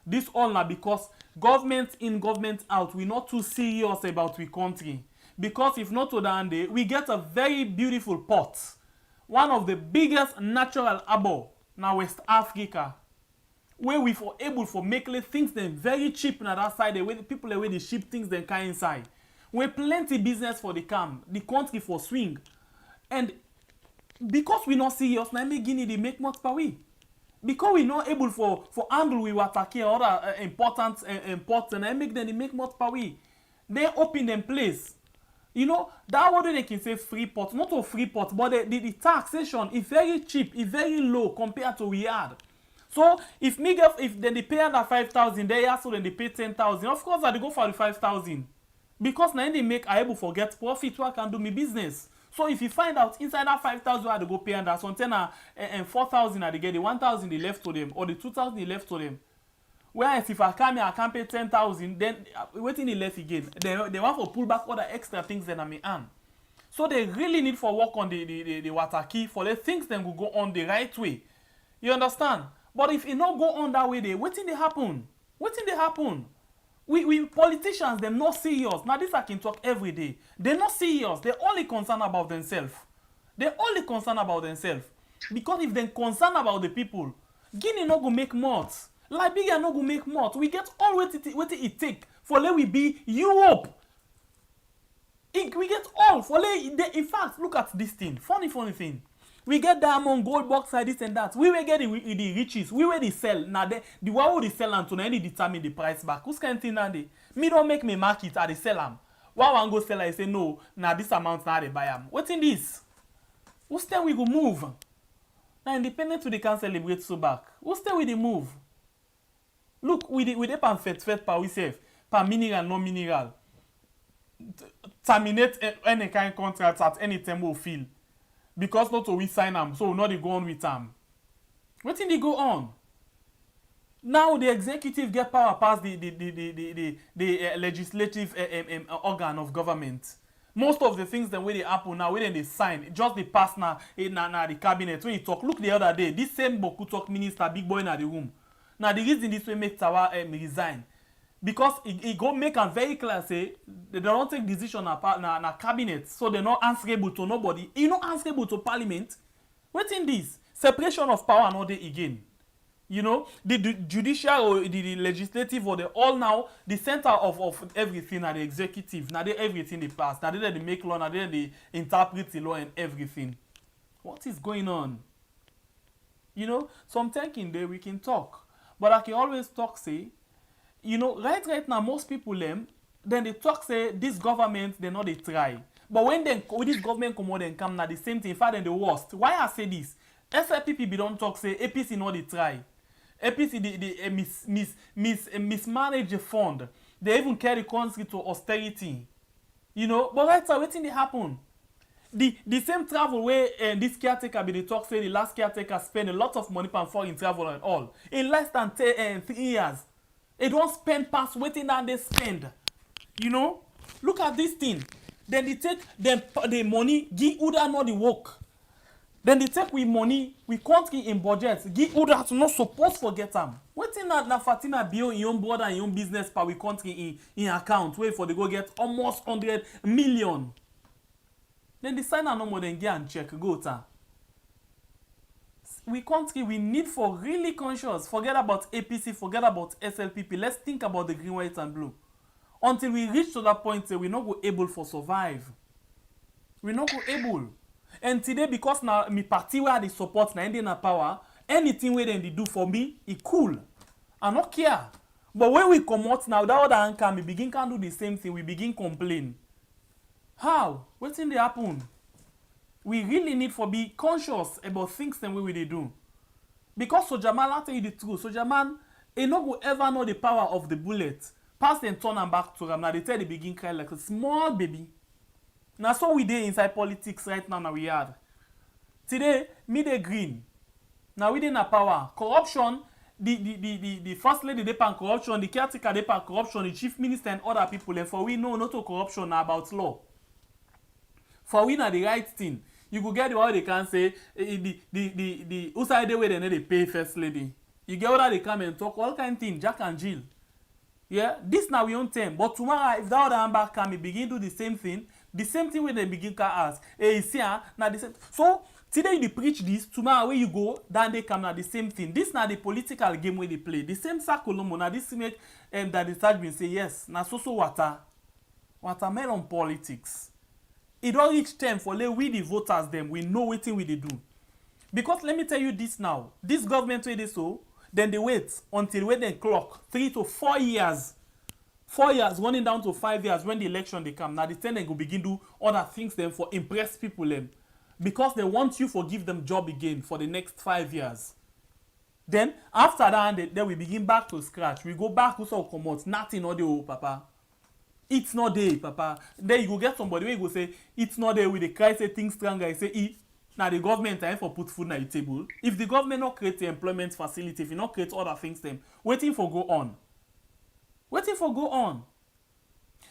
This all now because government in, government out, we not too serious about we country. Because if not to that day, we get a very beautiful port. One of the biggest natural harbor now West Africa. Where we for able for make things then very cheap na that side the way the people the way they ship things then can inside. We plenty business for the the country for swing. And because we not serious, now make Guinea they make much per way. Because we not able for handle we were attacking other important imports and I make them they make much per way. They open them place. You know, that what they can say free port, not a free port, but the taxation is very cheap, is very low compared to we had. So if then they pay under 5,000 there, so then they pay 10,000. Of course, they go for the 5,000 because now they make I able forget profit. So I can do me business. So if you find out inside that 5,000, I go pay under something and 4,000, they get the 1,000 they left to them or the 2,000 they left to them. Whereas if I come here, I can pay 10,000. Then waiting the left again. They want to pull back all the extra things that I may earn. So they really need for work on the water key for the things then will go on the right way. You understand? But if it not go on that way, what thing they happen? What thing they happen? We politicians, they're not serious. Now this I can talk every day. They're not serious. They're only concerned about themselves. They're only concerned about themselves. Because if they're concerned about the people, Guinea not gonna make much. Liberia not gonna make much. We get all what it take for let we be Europe. We get all for let. In fact, look at this thing. Funny thing. We get diamond, gold, bauxite, this and that. We will get the riches. We will sell. Now the one who sell and to any determine the price back. Who's kind of thing now? Me don't make me market at the sell them. One go sell I say no. Now this amount now they buy them. What's in this? Who's then we go move? Now independent to the can celebrate so back. Who's then we the move? Look, we the pan fet per we save per mineral non mineral. Terminate any kind of contract at any time we feel. Because not to we sign them, so not they go on with them. What thing they go on? Now the executive get power past the legislative organ of government. Most of the things the way they happen now, when they sign, just the pass now the cabinet. When you talk, look the other day, this same Boku talk minister, big boy in the room. Now the reason this way make Tawa resign. because it go make am very clear say they don't take decision na cabinet, so they're not answerable to nobody. You not answerable to parliament. Wetin this separation of power not dey again. You know, the judicial or the legislative or the all now the center of everything are the executive. Now they everything they pass. Now they make law. Now they interpret the law and everything. What is going on? You know, some thinking there we can talk, but I can always talk say, you know, right now most people then they talk say this government they know they try, but when this government come out and come now the same thing. In fact, then the worst. Why I say this? SLPP don't talk say APC know they try. APC they mismanage the fund. They even carry country to austerity. You know, but right now, what thing they happen? The same travel where this caretaker be the talk say the last caretaker spend a lot of money on foreign travel and all. In less than 3 years. They don't spend past waiting and they spend. You know? Look at this thing. Then they take the money, give Uda not the work. Then they take we money, we country in budgets, give Uda to not supposed forget them. Waiting na Fatima bill in your brother and your business per we country in account, wait for they go get almost 100 million. Then the sign no more than get and check, go ta. We country, we need for really conscious. Forget about APC, forget about SLPP. Let's think about the green, white, and blue. Until we reach to that point, we're not go able for survive. We're not go able. And today, because now me party where they support na ending na power, anything where they do for me, it cool. I not care. But when we come out now, that other anchor, we begin can do the same thing. We begin complain. How? What's in the happen? We really need to be conscious about things the way they do. Because Soja Man, I'll tell you the truth. Soja Man, he no go ever know the power of the bullet. Pass and turn and back to them. Now they tell they begin cry like a small baby. Now so we dey inside politics right now. Now we are. Today, me dey green. Now we dey na power. Corruption. The first lady dey pan corruption. The caretaker dey pan corruption. The chief minister and other people. And for we know not to corruption na about law. For we na the right thing. You go get the what they can say. The outside the way they pay first lady. You get what they come and talk all kind of things. Jack and Jill. Yeah, this now we own time. But tomorrow, if that other hamburger come, begin do the same thing when they begin to ask. Hey, see, now the same. So today they preach this. Tomorrow where you go, then they come now the same thing. This now the political game where they play. The same circle. Now this make that the judge will say yes. Now so watermelon politics. It don't reach time for we the voters them. We know what thing we they do. Because let me tell you this now. This government where they so. Then they wait until when they clock 3 to 4 years. 4 years, running down to 5 years when the election they come. Now the time they go begin do other things them for impress people them. Because they want you to give them job again for the next 5 years. Then after that, then we begin back to scratch. We go back to so come out. Nothing not there, papa. It's not there, papa. Then you go get somebody where you go say, it's not there with the cry say things stronger. I say, eat. Now the government time for put food on the table. If the government not create the employment facility, if you not create other things, them waiting for go on. Waiting for go on.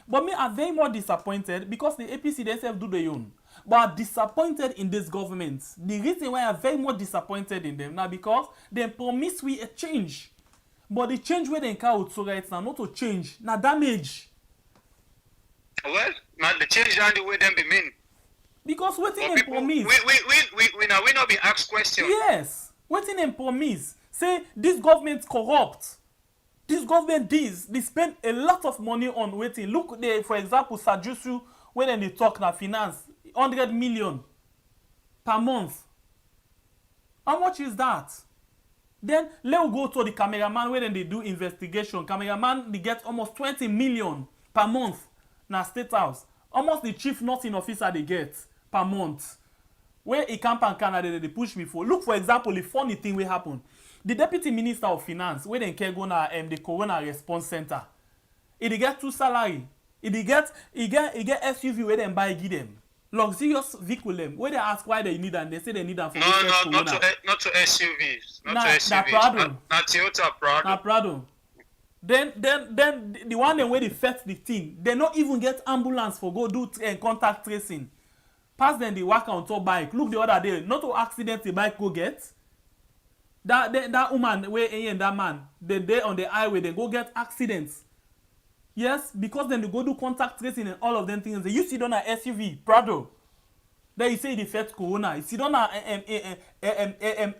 But me are very more disappointed because the APC themselves do their own. But I'm disappointed in this government. The reason why I'm very more disappointed in them now because they promise we a change. But the change where they can out so right now not to change, now damage. Well, now the change and the way them be mean. Because waiting in promise. We not be asked questions. Yes. Waiting in promise. Say this government corrupt. This government they spend a lot of money on waiting. Look there, for example, Sajusu, when they talk na finance, 100 million per month. How much is that? Then let's go to the cameraman when they do investigation. Cameraman they get almost 20 million per month na State House. Almost the chief nursing officer they get per month. Where a camp and Canada they push me for. Look, for example, the funny thing will happen. The deputy minister of finance, where they can go na the Corona Response Center, he get 2 salary. He get SUV where they buy give them. Luxurious vehicle them. Where they ask why they need them, they say they need them for not to SUVs. Not to SUVs. Not Toyota Prado. Na Prado. Then the one where they fetch the thing, they not even get ambulance for go do contact tracing. Pass them the work on top bike. Look the other day, not to accident the bike go get. That woman where and that man, they on the highway, they go get accidents. Yes, because then they go do contact tracing and all of them things. You sit on a SUV, Prado. Then you say the first corona. You sit on a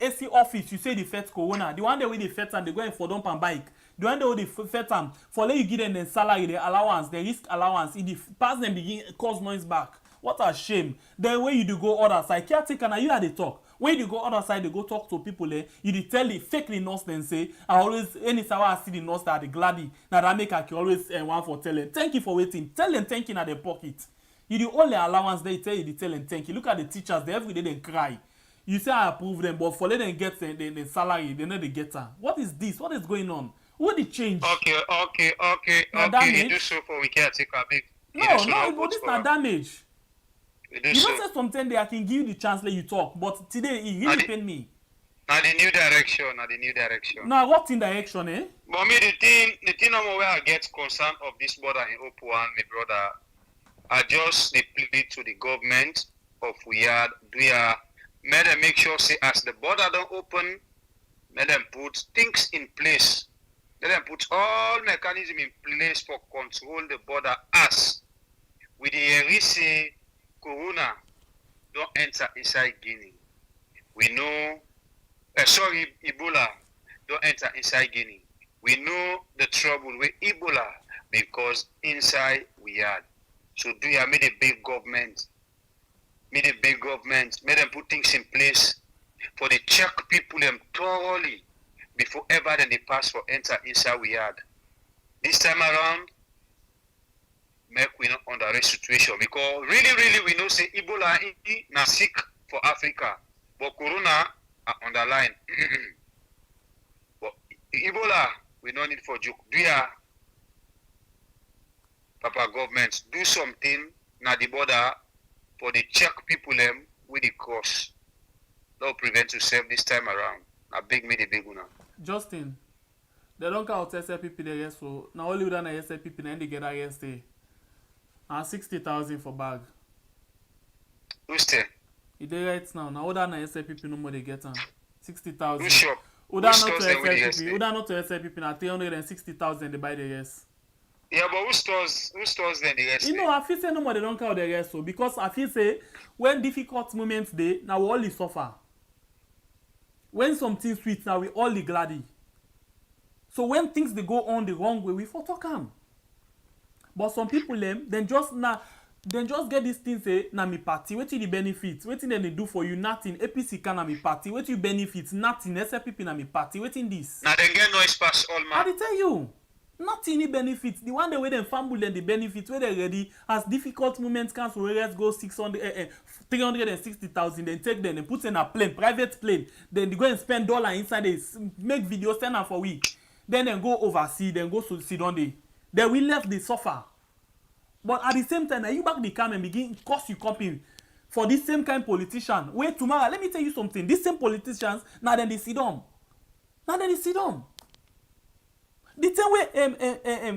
AC office, you say the first corona. The one that with the first time they go in for dump and bike. The one that with the first time for let you give them the salary, the allowance, the risk allowance. In the past them begin cause noise back. What a shame. Then when you do go other side, caretaker now you had the talk. When you go other side, they go talk to people there. You dey tell the fake nurse then say, I always any time I see the nurse that they gladly. Now that make I always one for telling. Thank you for waiting. Tell them thank you in their pocket. You the only allowance they tell you the tell them thank you. Look at the teachers, they every day they cry. You say I approve them, but for let them get the salary, they know they get her. What is this? What is going on? What did change? Okay. You do so for we caretaker. No, this not damage. You don't say something that I can give you the chance let you talk, but today it really pain me. Now the new direction, Now what in direction, eh? But me the thing where I get concerned of this border in Opu and my brother, I just plead to the government of may them make sure say as the border don't open, may them put things in place. Let them put all mechanism in place for control the border as with the say Corona don't enter inside Guinea. We know, Ebola don't enter inside Guinea. We know the trouble with Ebola because inside we had. So do you made a big government? Made them put things in place for the check people them thoroughly before ever then they pass for enter inside we had. This time around, make we not under a situation because really we know say Ebola na sick for Africa, but Corona are underline. But Ebola we no need for joke. Do ya, Papa government do something na the border for the check people them with the cross. Don't prevent yourself this time around. A big una. Justin, they don't count SLPP there yes so now only with an SLPP and they get against it. And 60,000 for bag. Who's there? It dey right now. Now other na SLPP no more they get 60,000. Who's shop? Other not to SLPP. Other not to SLPP na 360,000 they buy the rest. Yeah, but who stores then the rest? You know, I feel say no more they don't count the rest so because I feel say when difficult moments dey, now we all suffer. When something sweet, now we all glady. So when things they go on the wrong way, we for talk am. But some people then just get this thing say na me party. Wetin the benefits? Wetin then they do for you? Nothing. APC can na me party. Wetin benefits? Nothing. SLPP na me party. Wetin this? Now they get noise pass all man. I dey tell you. Nothing any benefits. The one way them fumble then the benefits where they ready as difficult moments comes where let's go 360,000 then take them and put in a plane, private plane. Then they go and spend $1 inside it, make videos send them for a week. Then go overseas, then go to sit on the. Then we left the suffer. But at the same time, now you back the cam and begin cost you company for this same kind of politician. Wait tomorrow, let me tell you something. These same politicians, now then they sit down. The same way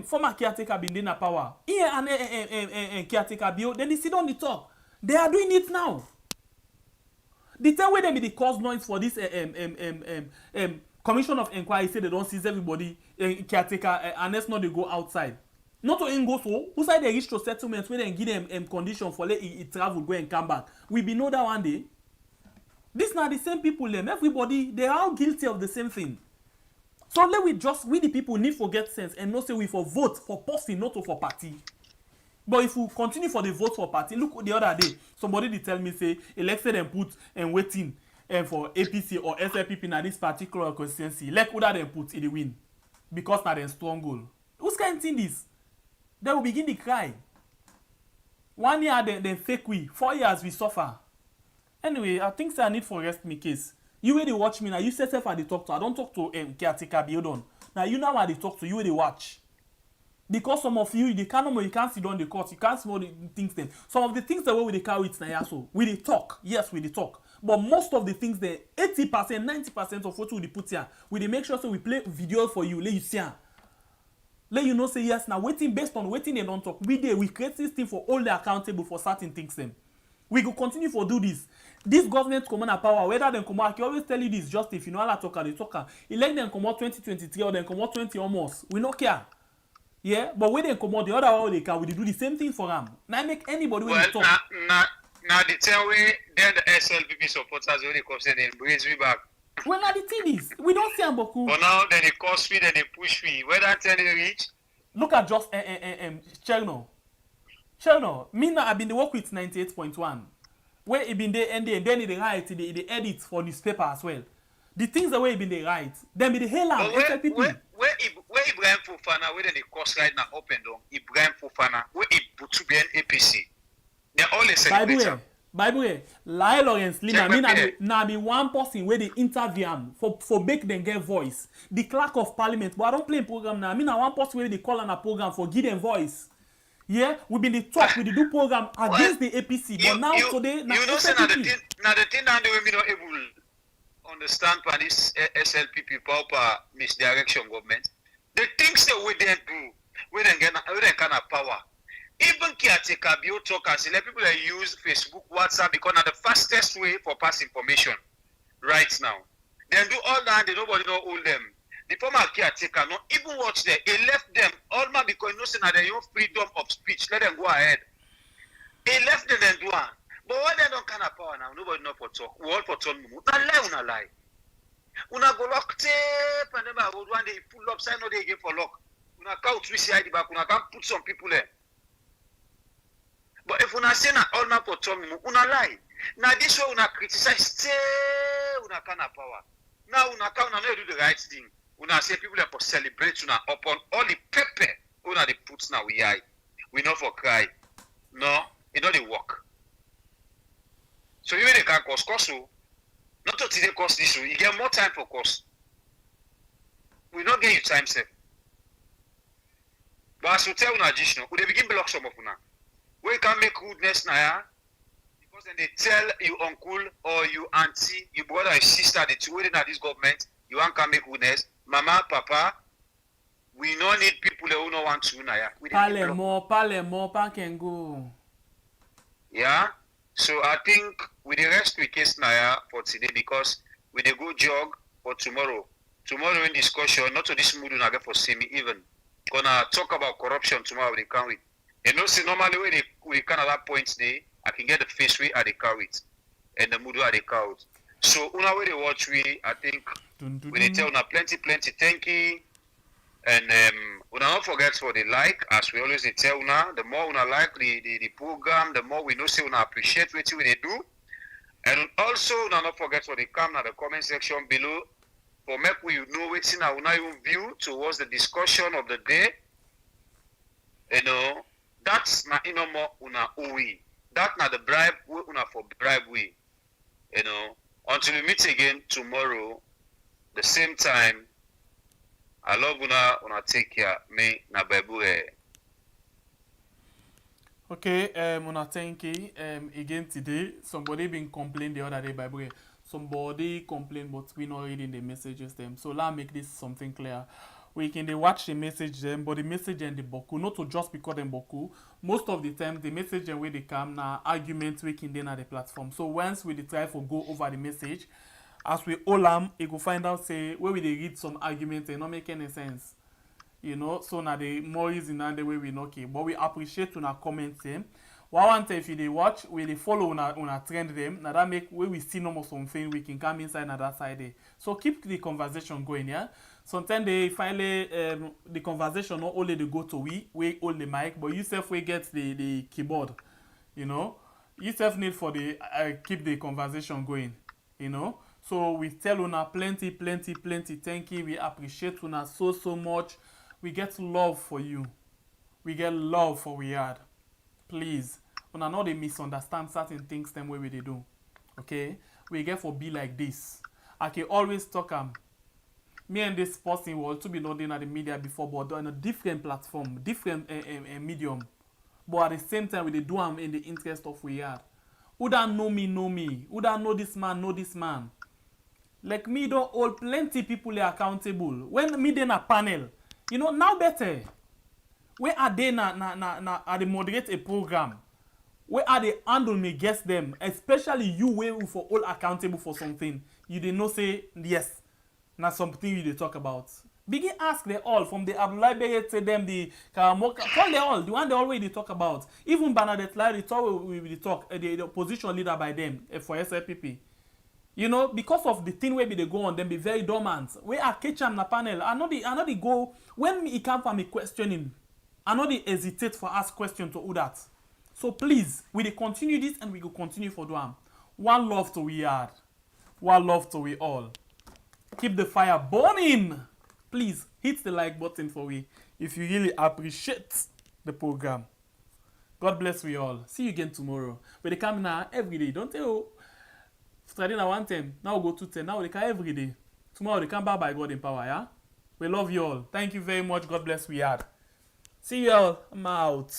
former caretaker been in power. Here and caretaker bill, then they sit on the top. They are doing it now. The same way they be the cause noise for this commission of inquiry say they don't seize everybody caretaker unless not they go outside. Not to go so who side they reach to settlements where they give them condition for let it travel go and come back. We be know that one day. These are the same people them. Everybody they are all guilty of the same thing. So let we the people need to get sense and not say we for vote for person, not for party. But if we continue for the vote for party, look the other day, somebody did tell me say elected and put and waiting and for APC or SLPP in this particular constituency, let other them put in the win. Because now they're strong goal. Who's kind of thing this? They will begin to cry. 1 year then fake we, 4 years we suffer. Anyway, I think I need for rest me case. You where they watch me now, you set self at the talk to. I don't talk to caretaker build on. Now you know why they talk to you where they watch. Because some of you you can't sit down the court, you can't smell the things then. Some of the things that we they carry it now so we they talk. Yes, we they talk. But most of the things there, 80%, 90% of what we put here, we they make sure so we play video for you, let you see. Let you know say yes now waiting based on waiting they don't talk. We create this thing for all the accountable for certain things them. We go continue for do this. This government come on power, whether they come out, I can always tell you this just if you know how to talk, they talk. Elect them come out 2023 or then come out 20 almost. We don't care. Yeah, but when they come out, the other one they can, we do the same thing for them. Now make anybody when they talk. Now the tell we then the SLPP supporters when they come say they brings me back. Well, now the thing is, we don't see Amboku. But now then they cost me, then they push me. Where that tell they reach? Look at just Cherno. Me now I've been the work with 98.1. Where it been there and then they write, they edit for newspaper as well. The things the way it been they write, then be the hell out. Where Ibrahim Fofana, where they cost right now up and down. Ibrahim Fofana, where it Butu be an APC. They're all the same. Bible, Lai Lawrence Lima, now be one person where they interview them for make them get voice. The clerk of parliament, but I don't play program now. I mean, one person where they call on a program for give them voice. Yeah, we been the talk, we do program against the APC, but now today, you know, say now the thing that we not able understand for this SLPP power misdirection government. The things that we then do, we then kind of power. Even caretaker bio talk and let people that use Facebook, WhatsApp because now the fastest way for pass information right now. Then do all that, they nobody know all them. The former caretaker not even watch them. He left them all man because you know say they have freedom of speech. Let them go ahead. He left them and do one. But why they don't kind of power now? Nobody know for talk. We all for talk. Una lie. Una go lock tape and then I would one day pull up sign no day again for lock. Una count 3 CID back. Una can put some people there. But if una say na all man for talk, una lie. Now this way una criticize, stay una kind of power. Now una can una do the right thing. Una say people are for celebrate una upon all the pepper una they put now we eye. We not for cry. No, it not they work. So even they can cost so not to today cost this you get more time for cost. We not get you time save. But as we tell una additional, we begin block some of una. We can make rudeness now, because then they tell you uncle or you auntie, your brother or sister, the two waiting at this government, you want to make rudeness. Mama, papa, we don't need people who don't want to now. Parle more, can go. Yeah, so I think with the rest we case now for today because we dey go jog for tomorrow. Tomorrow in discussion, not to this mood we get for see me even. Gonna talk about corruption tomorrow they can with. And no see normally when we kind of that point there, I can get the face way at the carry it and the mood at the count. So una way they watch we, I think we dey tell una plenty thank you. And una not forget for the like, as we always dey tell una, the more una like the program, the more we know say una appreciate what we dey do. And also una not forget for the come na the comment section below for make we know what's in our view towards the discussion of the day. You know, that's not no more una we. That not the bribe we una for bribe we. You know, until we meet again tomorrow, the same time. I love una take care. Me na babu. Okay, una thank you. Again today, somebody been complained the other day by way. Somebody complained, but we not reading the messages them. So let's make this something clear. We can they watch the message them, but the message and the boku, not to just because them boku. Most of the time, the message and where they come now arguments we can then at the platform. So once we try to go over the message, as we all it go find out say where we they read some arguments and not make any sense. You know, so now the more easy now the way we know okay. But we appreciate una comments them. What one time if you they watch, we they follow una trend them. Now that make where we see no more something we can come inside na that side there. So keep the conversation going, yeah. Sometimes they finally the conversation not only they go to we hold the mic, but you self we get the keyboard. You know, you self need for the keep the conversation going. You know. So we tell una plenty. Thank you. We appreciate una so much. We get love for you. We get love for we had. Please, una not they misunderstand certain things them way we they do. Okay? We get for be like this. I can always talk me and this person will to be not in the media before, but on a different platform, different medium. But at the same time, we they do them in the interest of we had. Who don't know me? Who don't know this man? Like me don't hold plenty people accountable. When me then a panel, you know, now better. Where are they are they moderate a program? Where are they handle me guess them? Especially you where for all accountable for something. You did not say yes. Now something you they talk about. Begin ask they all from the Abdullah Beye to them, the Karamoka, call they all, the one they already talk about. Even Bernadette Lai, we talk, the opposition leader by them for SLPP. You know, because of the thing where they go on, them be very dormant. We are catching the panel. I know they go, when it come from me questioning, I know they hesitate for ask question to who that. So please, we continue this and we will continue for them. One love to we are. One love to we all. Keep the fire burning. Please hit the like button for we if you really appreciate the program. God bless we all. See you again tomorrow. But they come now every day. Don't tell. Starting at 1:10. Now we'll go to 10. Now they come every day. Tomorrow they come back by God in power. Yeah. We love you all. Thank you very much. God bless we are. See you all. I'm out.